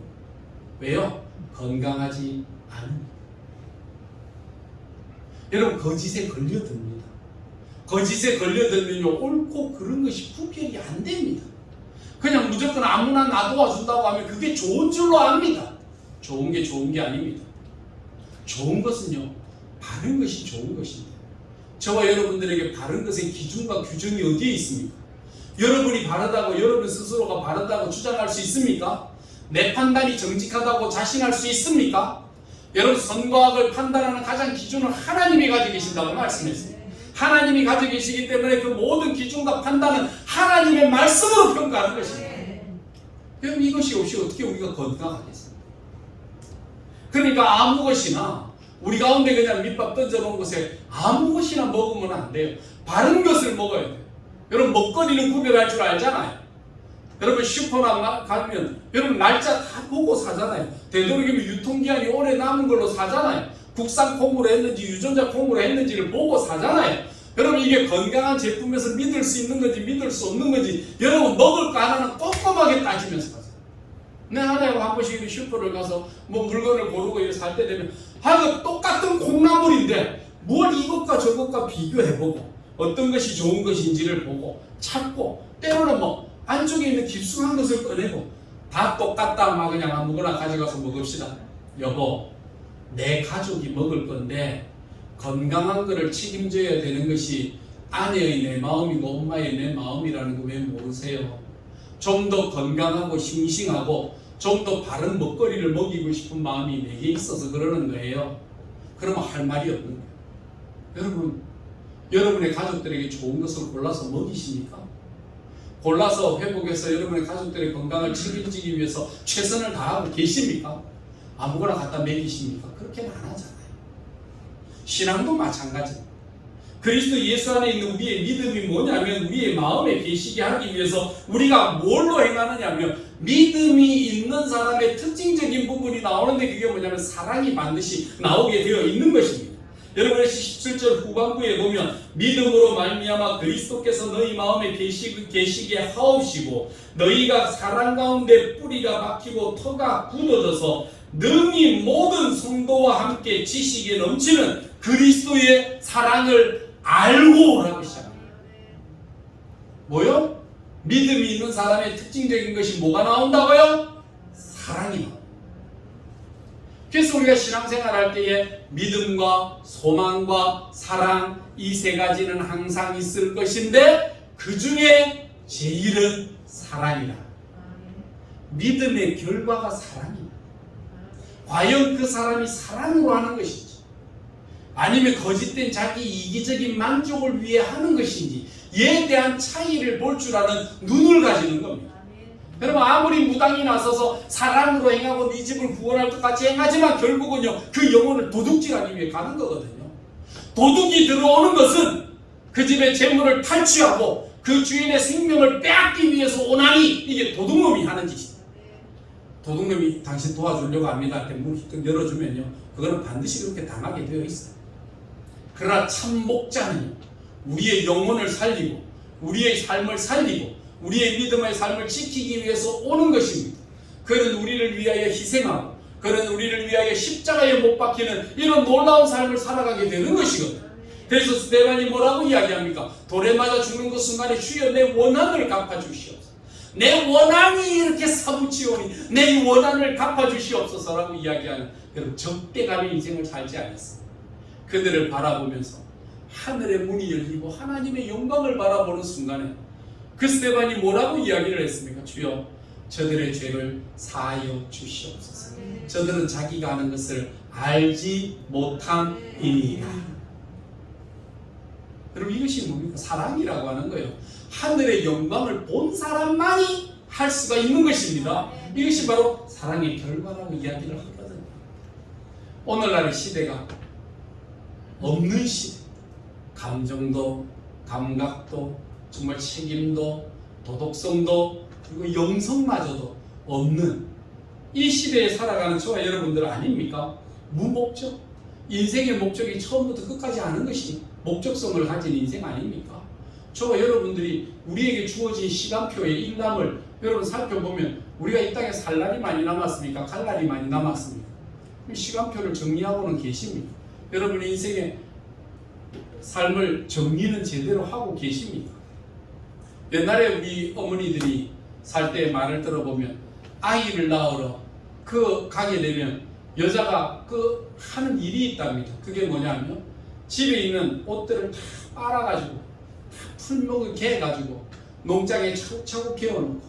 왜요? 건강하지 않으니까. 여러분 거짓에 걸려듭니다. 거짓에 걸려들면요 옳고 그런 것이 구별이 안 됩니다. 그냥 무조건 아무나 놔도와준다고 하면 그게 좋은 줄로 압니다. 좋은 게 좋은 게 아닙니다. 좋은 것은요 바른 것이 좋은 것입니다. 저와 여러분들에게 바른 것의 기준과 규정이 어디에 있습니까? 여러분이 바르다고 여러분 스스로가 바르다고 주장할 수 있습니까? 내 판단이 정직하다고 자신할 수 있습니까? 여러분 선과 악을 판단하는 가장 기준은 하나님이 가지고 계신다고 말씀했습니다. 하나님이 가지고 계시기 때문에 그 모든 기준과 판단은 하나님의 말씀으로 평가하는 것입니다. 여러분 이것이 없이 어떻게 우리가 건강하겠습니까? 그러니까 아무 것이나 우리 가운데 그냥 밑밥 던져놓은 것에 아무 것이나 먹으면 안 돼요. 바른 것을 먹어야 돼요. 여러분 먹거리는 구별할 줄 알잖아요. 여러분 슈퍼나 가면 여러분 날짜 다 보고 사잖아요. 되도록이면 유통기한이 오래 남은 걸로 사잖아요. 국산 콩으로 했는지 유전자 콩으로 했는지를 보고 사잖아요. 여러분 이게 건강한 제품에서 믿을 수 있는 건지 믿을 수 없는 건지 여러분 먹을 거 하나는 꼼꼼하게 따지면서 사세요. 내 하나하고 한 번씩 슈퍼를 가서 뭐 물건을 고르고 이렇게 살 때 되면 똑같은 콩나물인데 뭘 이것과 저것과 비교해보고 어떤 것이 좋은 것인지를 보고 찾고 때로는 뭐 안쪽에 있는 깊숙한 것을 꺼내고 다 똑같다 막 그냥 아무거나 가져가서 먹읍시다. 여보 내 가족이 먹을 건데 건강한 거를 책임져야 되는 것이 아내의 내 마음이고 엄마의 내 마음이라는 거 왜 모르세요? 좀 더 건강하고 싱싱하고 좀 더 바른 먹거리를 먹이고 싶은 마음이 내게 있어서 그러는 거예요. 그러면 할 말이 없는 거예요. 여러분 여러분의 가족들에게 좋은 것을 골라서 먹이십니까? 골라서 회복해서 여러분의 가족들의 건강을 책임지기 위해서 최선을 다하고 계십니까? 아무거나 갖다 먹이십니까? 그렇게는 안 하잖아요. 신앙도 마찬가지입니다. 그리스도 예수 안에 있는 우리의 믿음이 뭐냐면 우리의 마음에 계시게 하기 위해서 우리가 뭘로 행하느냐면 믿음이 있는 사람의 특징적인 부분이 나오는데 그게 뭐냐면 사랑이 반드시 나오게 되어 있는 것입니다. 여러분 17절 후반부에 보면 믿음으로 말미암아 그리스도께서 너희 마음에 계시게 하옵시고 너희가 사랑 가운데 뿌리가 박히고 터가 굳어져서 능히 모든 성도와 함께 지식에 넘치는 그리스도의 사랑을 알고 라고 시작합니다. 뭐요? 믿음이 있는 사람의 특징적인 것이 뭐가 나온다고요? 사랑이 나옵니다. 그래서 우리가 신앙생활 할 때에 믿음과 소망과 사랑 이 세 가지는 항상 있을 것인데 그 중에 제일은 사랑이다. 믿음의 결과가 사랑입니다. 과연 그 사람이 사랑으로 하는 것인지 아니면 거짓된 자기 이기적인 만족을 위해 하는 것인지 이에 대한 차이를 볼 줄 아는 눈을 가지는 겁니다. 여러분 아무리 무당이 나서서 사랑으로 행하고 네 집을 구원할 것 같이 행하지만 결국은요 그 영혼을 도둑질하기 위해 가는 거거든요. 도둑이 들어오는 것은 그 집의 재물을 탈취하고 그 주인의 생명을 빼앗기 위해서 오나니 이게 도둑놈이 하는 짓입니다. 도둑놈이 당신 도와주려고 합니다 할 때 문 열어주면요 그거는 반드시 그렇게 당하게 되어 있어요. 그러나 참 목자는요 우리의 영혼을 살리고 우리의 삶을 살리고 우리의 믿음의 삶을 지키기 위해서 오는 것입니다. 그는 우리를 위하여 희생하고 그는 우리를 위하여 십자가에 못 박히는 이런 놀라운 삶을 살아가게 되는 것이거든요. 그래서 스데반이 뭐라고 이야기합니까? 돌에 맞아 죽는 그 순간에 주여 내 원한을 갚아주시옵소서. 내 원한이 이렇게 사무치오니 내 원한을 갚아주시옵소서라고 이야기하는 그런 적대감의 인생을 살지 않았습니다. 그들을 바라보면서 하늘의 문이 열리고 하나님의 영광을 바라보는 순간에 그 스데반이 뭐라고 이야기를 했습니까? 주여, 저들의 죄를 사하여 주시옵소서. 저들은 자기가 하는 것을 알지 못함이니이다. 여러분, 이것이 뭡니까? 사랑이라고 하는 거예요. 하늘의 영광을 본 사람만이 할 수가 있는 것입니다. 이것이 바로 사랑의 결과라고 이야기를 하거든요. 오늘날의 시대가 없는 시대, 감정도 감각도 정말 책임도 도덕성도 그리고 영성마저도 없는 이 시대에 살아가는 저와 여러분들 아닙니까? 무목적, 인생의 목적이 처음부터 끝까지 아는 것이 목적성을 가진 인생 아닙니까? 저와 여러분들이 우리에게 주어진 시간표의 일람을 여러분 살펴보면 우리가 이 땅에 살 날이 많이 남았습니까? 갈 날이 많이 남았습니까? 시간표를 정리하고는 계십니까? 여러분의 인생의 삶을 정리는 제대로 하고 계십니까? 옛날에 우리 어머니들이 살 때 말을 들어보면 아이를 낳으러 가게 되면 여자가 하는 일이 있답니다. 그게 뭐냐면 집에 있는 옷들을 다 빨아가지고 다 풀목을 개가지고 농장에 차곡차곡 개어놓고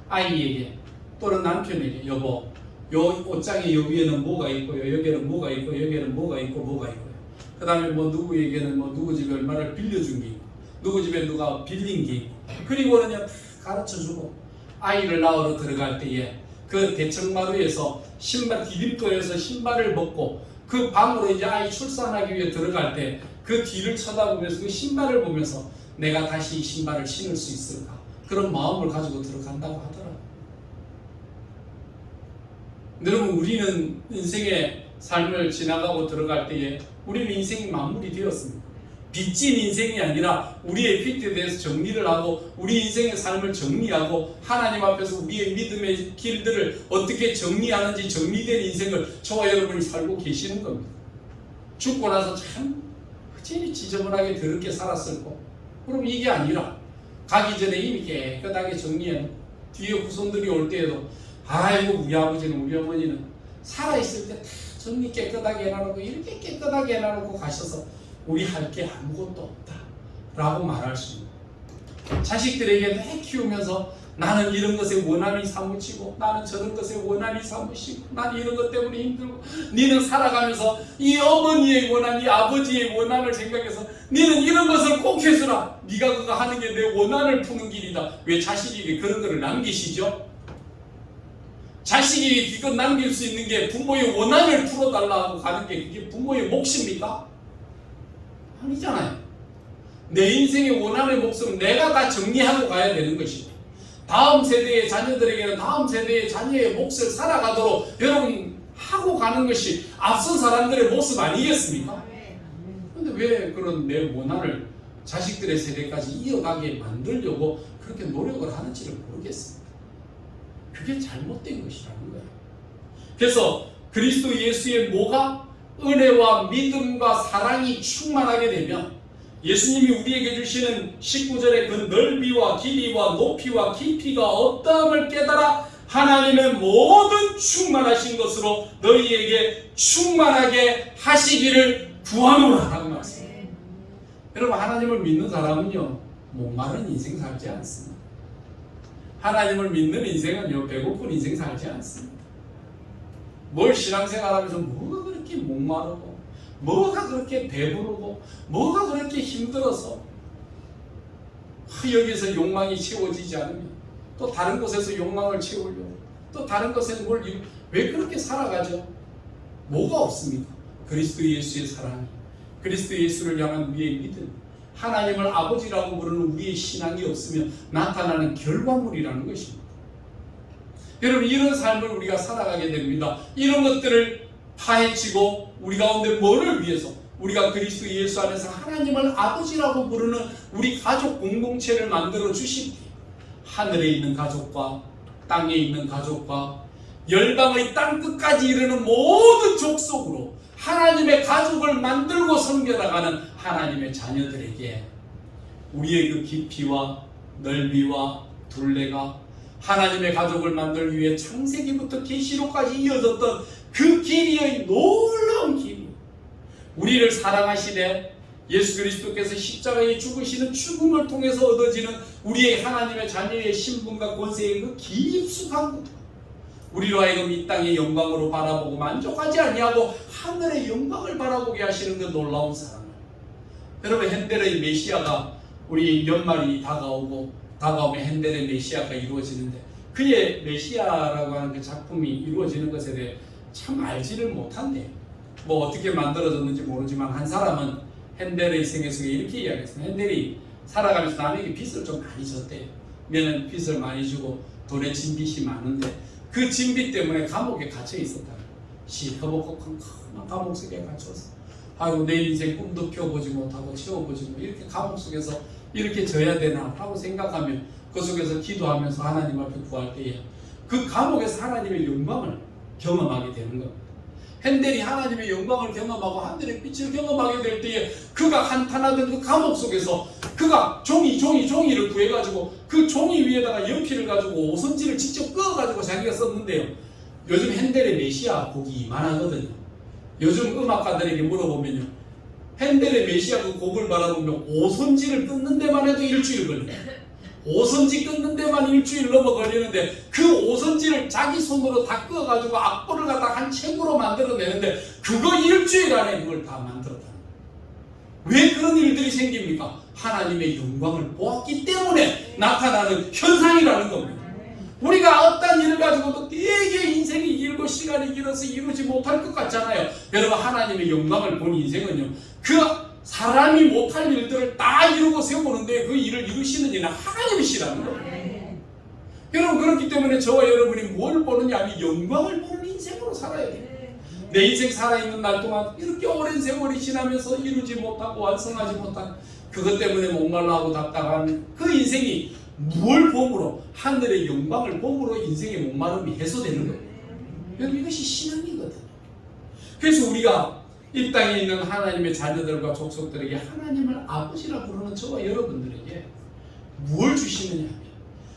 아이에게 또는 남편에게 여보, 요 옷장에 여기에는 뭐가 있고요, 여기에는 뭐가 있고, 여기에는 뭐가 있고, 뭐가 있고요. 그 다음에 누구에게는 누구 집에 얼마를 빌려준 게 있고, 누구 집에 누가 빌린 게 있고, 그리고는 다 가르쳐주고 아이를 낳으러 들어갈 때에 그 대청마루에서 신발 디딤돌에서 신발을 벗고 그 방으로 이제 아이 출산하기 위해 들어갈 때 그 뒤를 쳐다보면서 그 신발을 보면서 내가 다시 이 신발을 신을 수 있을까, 그런 마음을 가지고 들어간다고 하더라고요. 여러분, 우리는 인생의 삶을 지나가고 들어갈 때에 우리는 인생이 마무리 되었습니다. 빚진 인생이 아니라 우리의 빚에 대해서 정리를 하고 우리 인생의 삶을 정리하고 하나님 앞에서 우리의 믿음의 길들을 어떻게 정리하는지 정리된 인생을 저와 여러분이 살고 계시는 겁니다. 죽고 나서 참 흑진이 지저분하게 더럽게 살았을 거, 그럼 이게 아니라 가기 전에 이미 깨끗하게 정리해 뒤에 후손들이 올 때에도 아이고 우리 아버지는 우리 어머니는 살아있을 때 다 정리 깨끗하게 해놔놓고 이렇게 깨끗하게 해놔놓고 가셔서 우리 할 게 아무것도 없다 라고 말할 수 있는, 자식들에게 내 키우면서 나는 이런 것에 원한이 사무치고 나는 저런 것에 원한이 사무치고 나는 이런 것 때문에 힘들고, 니는 살아가면서 이 어머니의 원한, 이 아버지의 원한을 생각해서 니는 이런 것을 꼭 해주라, 니가 그거 하는 게 내 원한을 푸는 길이다. 왜 자식에게 그런 것을 남기시죠? 자식에게 이것 남길 수 있는 게 부모의 원한을 풀어달라고 가는 게 그게 부모의 몫입니까? 아니잖아요. 내 인생의 원한의 몫은 내가 다 정리하고 가야 되는 것이고, 다음 세대의 자녀들에게는 다음 세대의 자녀의 몫을 살아가도록 여러분 하고 가는 것이 앞선 사람들의 모습 아니겠습니까? 그런데 왜 그런 내 원한을 자식들의 세대까지 이어가게 만들려고 그렇게 노력을 하는지를 모르겠습니다. 그게 잘못된 것이라는 거예요. 그래서 그리스도 예수의 뭐가 은혜와 믿음과 사랑이 충만하게 되면 예수님이 우리에게 주시는 19절의 그 넓이와 길이와 높이와 깊이가 어떠함을 깨달아 하나님의 모든 충만하신 것으로 너희에게 충만하게 하시기를 구하노라 라고 말씀합니다. 여러분, 하나님을 믿는 사람은요 목마른 인생 살지 않습니다. 하나님을 믿는 인생은요 배고픈 인생 살지 않습니다. 뭘 신앙생활하면서 뭐가 그렇게 목마르고 뭐가 그렇게 배부르고 뭐가 그렇게 힘들어서 여기서 욕망이 채워지지 않으면 또 다른 곳에서 욕망을 채우려고 또 다른 곳에서 왜 그렇게 살아가죠? 뭐가 없습니까? 그리스도 예수의 사랑이, 그리스도 예수를 향한 우리의 믿음, 하나님을 아버지라고 부르는 우리의 신앙이 없으면 나타나는 결과물이라는 것입니다. 여러분, 이런 삶을 우리가 살아가게 됩니다. 이런 것들을 파헤치고 우리 가운데 뭐를 위해서 우리가 그리스도 예수 안에서 하나님을 아버지라고 부르는 우리 가족 공동체를 만들어 주신 하늘에 있는 가족과 땅에 있는 가족과 열방의 땅 끝까지 이르는 모든 족속으로 하나님의 가족을 만들고 섬겨나가는 하나님의 자녀들에게 우리의 그 깊이와 넓이와 둘레가 하나님의 가족을 만들기 위해 창세기부터 계시록까지 이어졌던 그 길이의 놀라운 길, 우리를 사랑하시되 예수 그리스도께서 십자가에 죽으시는 죽음을 통해서 얻어지는 우리의 하나님의 자녀의 신분과 권세의 그 깊숙한 것, 우리로 하여금 이 땅의 영광으로 바라보고 만족하지 아니하고 하늘의 영광을 바라보게 하시는 그 놀라운 사랑을, 여러분, 핸델의 메시아가 우리 연말이 다가오면 핸델의 메시아가 이루어지는데, 그의 메시아라고 하는 그 작품이 이루어지는 것에 대해 참 알지를 못한대요. 뭐 어떻게 만들어졌는지 모르지만 한 사람은 핸델의 생애 속에 이렇게 이야기했어요. 핸델이 살아가면서 남에게 빚을 좀 많이 졌대요. 얘는 빚을 많이 주고 돈에 진빚이 많은데 그 진빚 때문에 감옥에 갇혀 있었다. 시커멓고 컴컴한 감옥 속에 갇혀서, 아이고 내 인생 꿈도 펴보지 못하고 채워보지 못하고 이렇게 감옥 속에서 이렇게 져야 되나 하고 생각하며 그 속에서 기도하면서 하나님 앞에 구할 때에 그 감옥에서 하나님의 영광을 경험하게 되는 겁니다. 핸델이 하나님의 영광을 경험하고 하늘의 빛을 경험하게 될 때에 그가 한탄하던 그 감옥 속에서 그가 종이를 구해가지고 그 종이 위에다가 연필을 가지고 오선지를 직접 그어가지고 자기가 썼는데요. 요즘 핸델의 메시아 곡이 이만하거든요. 요즘 음악가들에게 물어보면요, 핸델의 메시아 그 곡을 바라보면 오선지를 끊는 데만 해도 일주일 걸려요. 오선지 끊는 데만 일주일 넘어 걸리는데 그 오선지를 자기 손으로 다 끄어가지고 악보를 갖다 한 책으로 만들어내는데 그거 일주일 안에 그걸 다 만들었다. 왜 그런 일들이 생깁니까? 하나님의 영광을 보았기 때문에 나타나는 현상이라는 겁니다. 우리가 어떤 일을 가지고도 되게 인생이 길고 시간이 길어서 이루지 못할 것 같잖아요. 여러분, 하나님의 영광을 본 인생은요, 그 사람이 못할 일들을 다 이루고 세우는데 그 일을 이루시는 이는 하나님이시라는 거예요. 여러분, 그렇기 때문에 저와 여러분이 뭘 보느냐 하면 영광을 보는 인생으로 살아야 돼요. 내 인생 살아있는 날 동안 이렇게 오랜 세월이 지나면서 이루지 못하고 완성하지 못한 그것 때문에 목말라하고 답답한 그 인생이 무엇을 봄으로, 하늘의 영광을 봄으로 인생의 목마름이 해소되는 거예요. 여러분, 이것이 신앙이거든요. 그래서 우리가 이 땅에 있는 하나님의 자녀들과 족속들에게 하나님을 아버지라 부르는 저와 여러분들에게 무엇을 주시느냐 하면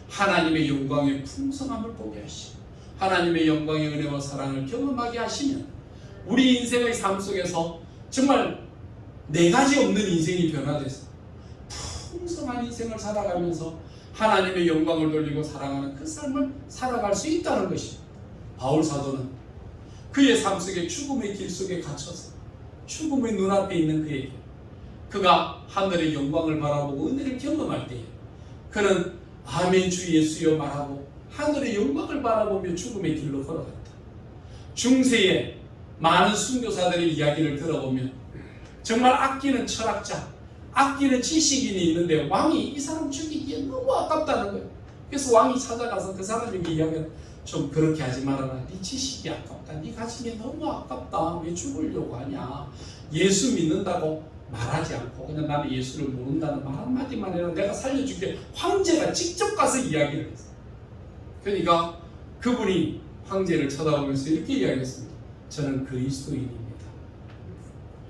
하나님의 영광의 풍성함을 보게 하시고 하나님의 영광의 은혜와 사랑을 경험하게 하시면 우리 인생의 삶 속에서 정말 네 가지 없는 인생이 변화돼서 풍성한 인생을 살아가면서 하나님의 영광을 돌리고 사랑하는 그 삶을 살아갈 수 있다는 것입니다. 바울 사도는 그의 삶 속에 죽음의 길 속에 갇혀서 죽음의 눈앞에 있는 그에게 그가 하늘의 영광을 바라보고 은혜를 경험할 때에 그는 아멘 주 예수여 말하고 하늘의 영광을 바라보며 죽음의 길로 걸어갔다. 중세에 많은 순교사들의 이야기를 들어보면 정말 아끼는 철학자, 아끼는 지식인이 있는데 왕이 이 사람 죽이기에 너무 아깝다는 거예요. 그래서 왕이 찾아가서 그 사람에게 이야기를, 좀 그렇게 하지 말아라. 네 지식이 아깝다. 네 가진 게 너무 아깝다. 왜 죽으려고 하냐. 예수 믿는다고 말하지 않고 그냥 나는 예수를 모른다는 말 한마디만 해라. 내가 살려줄게. 황제가 직접 가서 이야기를 했어요. 그러니까 그분이 황제를 쳐다보면서 이렇게 이야기했습니다. 저는 그리스도인입니다.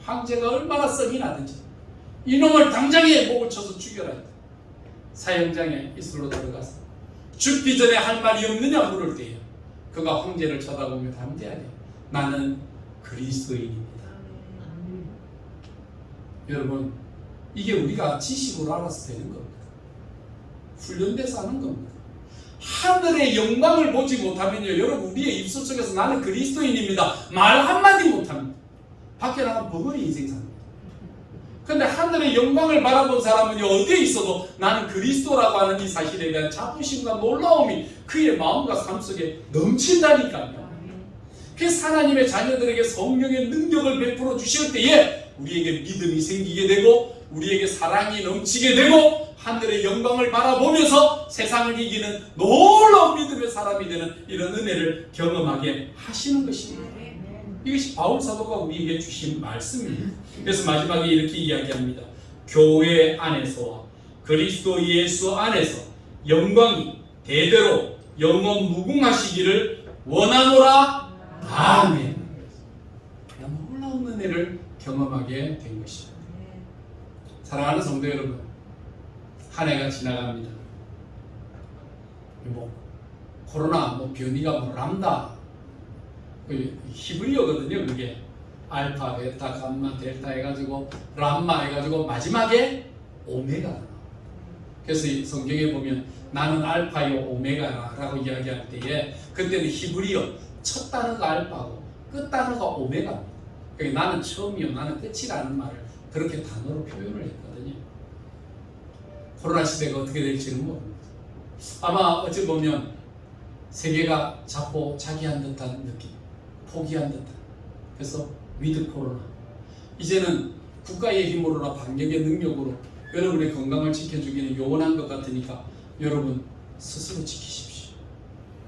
황제가 얼마나 썩이 나든지 이놈을 당장에 목을 쳐서 죽여라 했다. 사형장에 이슬로 들어가서 죽기 전에 할 말이 없느냐 물을 때에 그가 황제를 쳐다보며 담대하게 나는 그리스도인입니다. 여러분, 이게 우리가 지식으로 알아서 되는 겁니다. 훈련돼서 하는 겁니다. 하늘의 영광을 보지 못하면요, 여러분, 우리의 입술 속에서 나는 그리스도인입니다 말 한마디 못합니다. 밖에 나가면 버거리 인생 삽니다. 근데 하늘의 영광을 바라본 사람은요, 어디에 있어도 나는 그리스도라고 하는 이 사실에 대한 자부심과 놀라움이 그의 마음과 삶 속에 넘친다니까요. 그래서 하나님의 자녀들에게 성령의 능력을 베풀어 주실 때에 우리에게 믿음이 생기게 되고 우리에게 사랑이 넘치게 되고 하늘의 영광을 바라보면서 세상을 이기는 놀라운 믿음의 사람이 되는 이런 은혜를 경험하게 하시는 것입니다. 이것이 바울 사도가 우리에게 주신 말씀입니다. 그래서 마지막에 이렇게 이야기합니다. 교회 안에서와 그리스도 예수 안에서 영광이 대대로 영원 무궁하시기를 원하노라. 아멘. 놀라운 은혜를 경험하게 된 것입니다. 사랑하는 성도 여러분, 한 해가 지나갑니다. 코로나 변이가 람다 히브리어거든요. 그게 알파, 베타, 감마, 델타 해가지고 람마 해가지고 마지막에 오메가 나와. 그래서 이 성경에 보면 나는 알파요 오메가라고 이야기할 때에 그때는 히브리어 첫 단어가 알파고 끝 단어가 오메가입니다. 그러니까 나는 처음이요 나는 끝이라는 말을 그렇게 단어로 표현을 했거든요. 코로나 시대가 어떻게 될지는 모릅니다. 아마 어찌 보면 세계가 자꾸 자기한 듯한 느낌, 포기한 듯한. 그래서 위드 코로나. 이제는 국가의 힘으로나 방역의 능력으로 여러분의 건강을 지켜주기는 요원한 것 같으니까 여러분 스스로 지키십시오.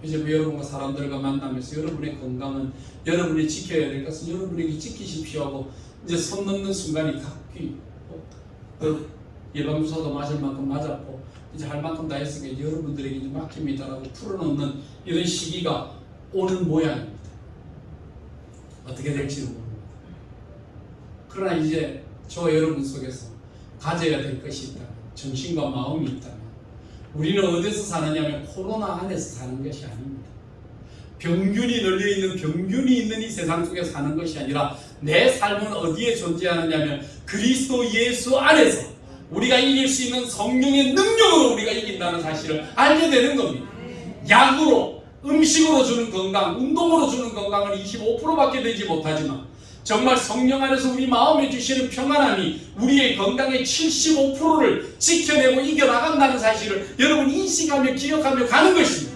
이제 여러분과 사람들과 만나면서 여러분의 건강은 여러분이 지켜야 될 것은 여러분에게 지키십시오 하고 이제 손 넣는 순간이 각기 예방주사도 맞을 만큼 맞았고 이제 할 만큼 다 했으니까 여러분들에게 이제 맡깁니다라고 풀어놓는 이런 시기가 오는 모양입니다. 어떻게 될지는 모릅니다. 그러나 이제 저와 여러분 속에서 가져야 될 것이 있다면, 정신과 마음이 있다면 우리는 어디서 사느냐면 코로나 안에서 사는 것이 아닙니다. 병균이 널려있는 병균이 있는 이 세상 속에 사는 것이 아니라 내 삶은 어디에 존재하느냐면 그리스도 예수 안에서 우리가 이길 수 있는 성령의 능력으로 우리가 이긴다는 사실을 알게 되는 겁니다. 약으로, 음식으로 주는 건강, 운동으로 주는 건강은 25%밖에 되지 못하지만 정말 성령 안에서 우리 마음에 주시는 평안함이 우리의 건강의 75%를 지켜내고 이겨나간다는 사실을 여러분 인식하며 기억하며 가는 것입니다.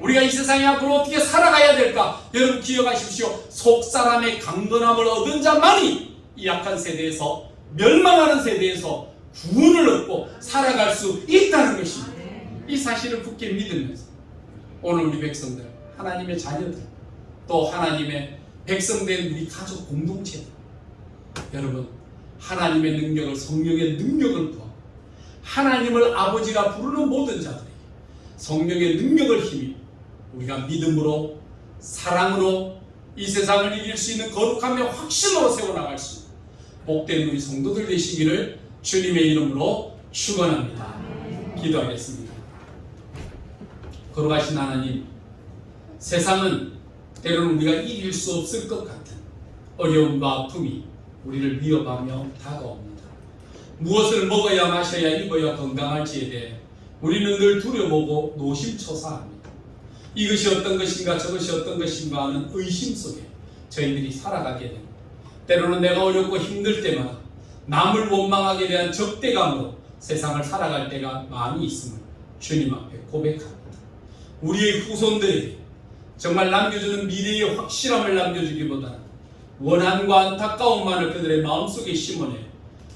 우리가 이 세상에 앞으로 어떻게 살아가야 될까? 여러분 기억하십시오. 속사람의 강건함을 얻은 자만이 이 약한 세대에서, 멸망하는 세대에서 구원을 얻고 살아갈 수 있다는 것입니다. 이 사실을 굳게 믿으면서 오늘 우리 백성들, 하나님의 자녀들, 또 하나님의 백성된 우리 가족 공동체들, 여러분 하나님의 능력을, 성령의 능력을 구하고 하나님을 아버지라 부르는 모든 자들에게 성령의 능력을 힘입어 우리가 믿음으로, 사랑으로 이 세상을 이길 수 있는 거룩함의 확신으로 세워나갈 수 있는 복된 우리 성도들 되시기를 주님의 이름으로 축원합니다. 기도하겠습니다. 거룩하신 하나님, 세상은 때로는 우리가 이길 수 없을 것 같은 어려움과 아픔이 우리를 위협하며 다가옵니다. 무엇을 먹어야 마셔야 입어야 건강할지에 대해 우리는 늘 두려워보고 노심초사합니다. 이것이 어떤 것인가 저것이 어떤 것인가 하는 의심 속에 저희들이 살아가게 됩니다. 때로는 내가 어렵고 힘들 때마다 남을 원망하게 대한 적대감으로 세상을 살아갈 때가 많이 있음을 주님 앞에 고백합니다. 우리의 후손들에게 정말 남겨주는 미래의 확실함을 남겨주기보다는 원한과 안타까움만을 그들의 마음속에 심어내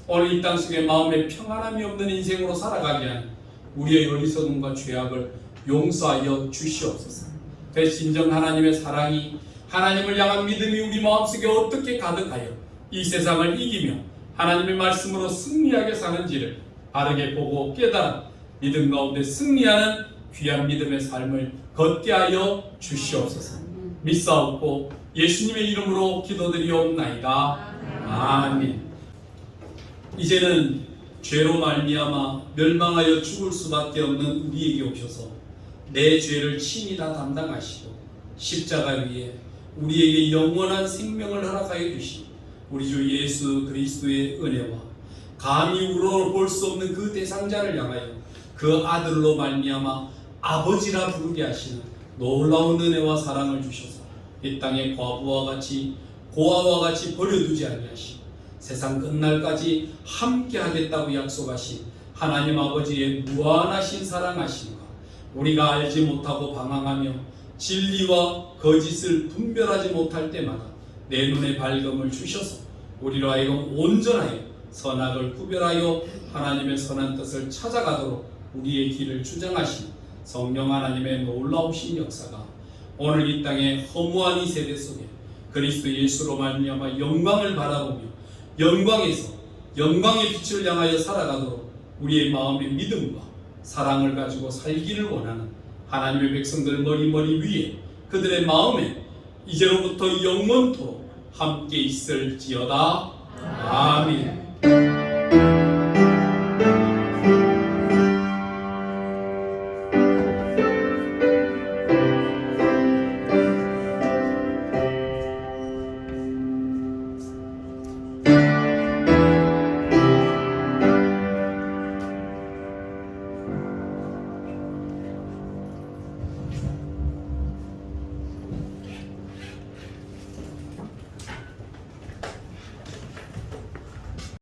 오늘 이 땅속에 마음에 평안함이 없는 인생으로 살아가게 하는 우리의 어리석음과 죄악을 용서하여 주시옵소서. 대신 진정 하나님의 사랑이, 하나님을 향한 믿음이 우리 마음속에 어떻게 가득하여 이 세상을 이기며 하나님의 말씀으로 승리하게 사는지를 바르게 보고 깨달아 믿음 가운데 승리하는 귀한 믿음의 삶을 걷게 하여 주시옵소서. 믿사옵고 예수님의 이름으로 기도드리옵나이다. 아멘. 이제는 죄로 말미암아 멸망하여 죽을 수밖에 없는 우리에게 오셔서 내 죄를 친히 다 담당하시고 십자가 위에 우리에게 영원한 생명을 허락하여 주신 우리 주 예수 그리스도의 은혜와 감히 우러볼 수 없는 그 대상자를 향하여 그 아들로 말미암아 아버지라 부르게 하시는 놀라운 은혜와 사랑을 주셔서 이 땅의 과부와 같이 고아와 같이 버려두지 아니하시고 세상 끝날까지 함께 하겠다고 약속하신 하나님 아버지의 무한하신 사랑하심과 우리가 알지 못하고 방황하며 진리와 거짓을 분별하지 못할 때마다 내 눈에 밝음을 주셔서 우리로 하여금 온전하여 선악을 구별하여 하나님의 선한 뜻을 찾아가도록 우리의 길을 주장하신 성령 하나님의 놀라우신 역사가 오늘 이 땅의 허무한 이 세대 속에 그리스도 예수로 말미암아 영광을 바라보며 영광에서 영광의 빛을 향하여 살아가도록 우리의 마음의 믿음과 사랑을 가지고 살기를 원하는 하나님의 백성들 머리 위에 그들의 마음에 이제로부터 영원토록 함께 있을지어다. 아멘.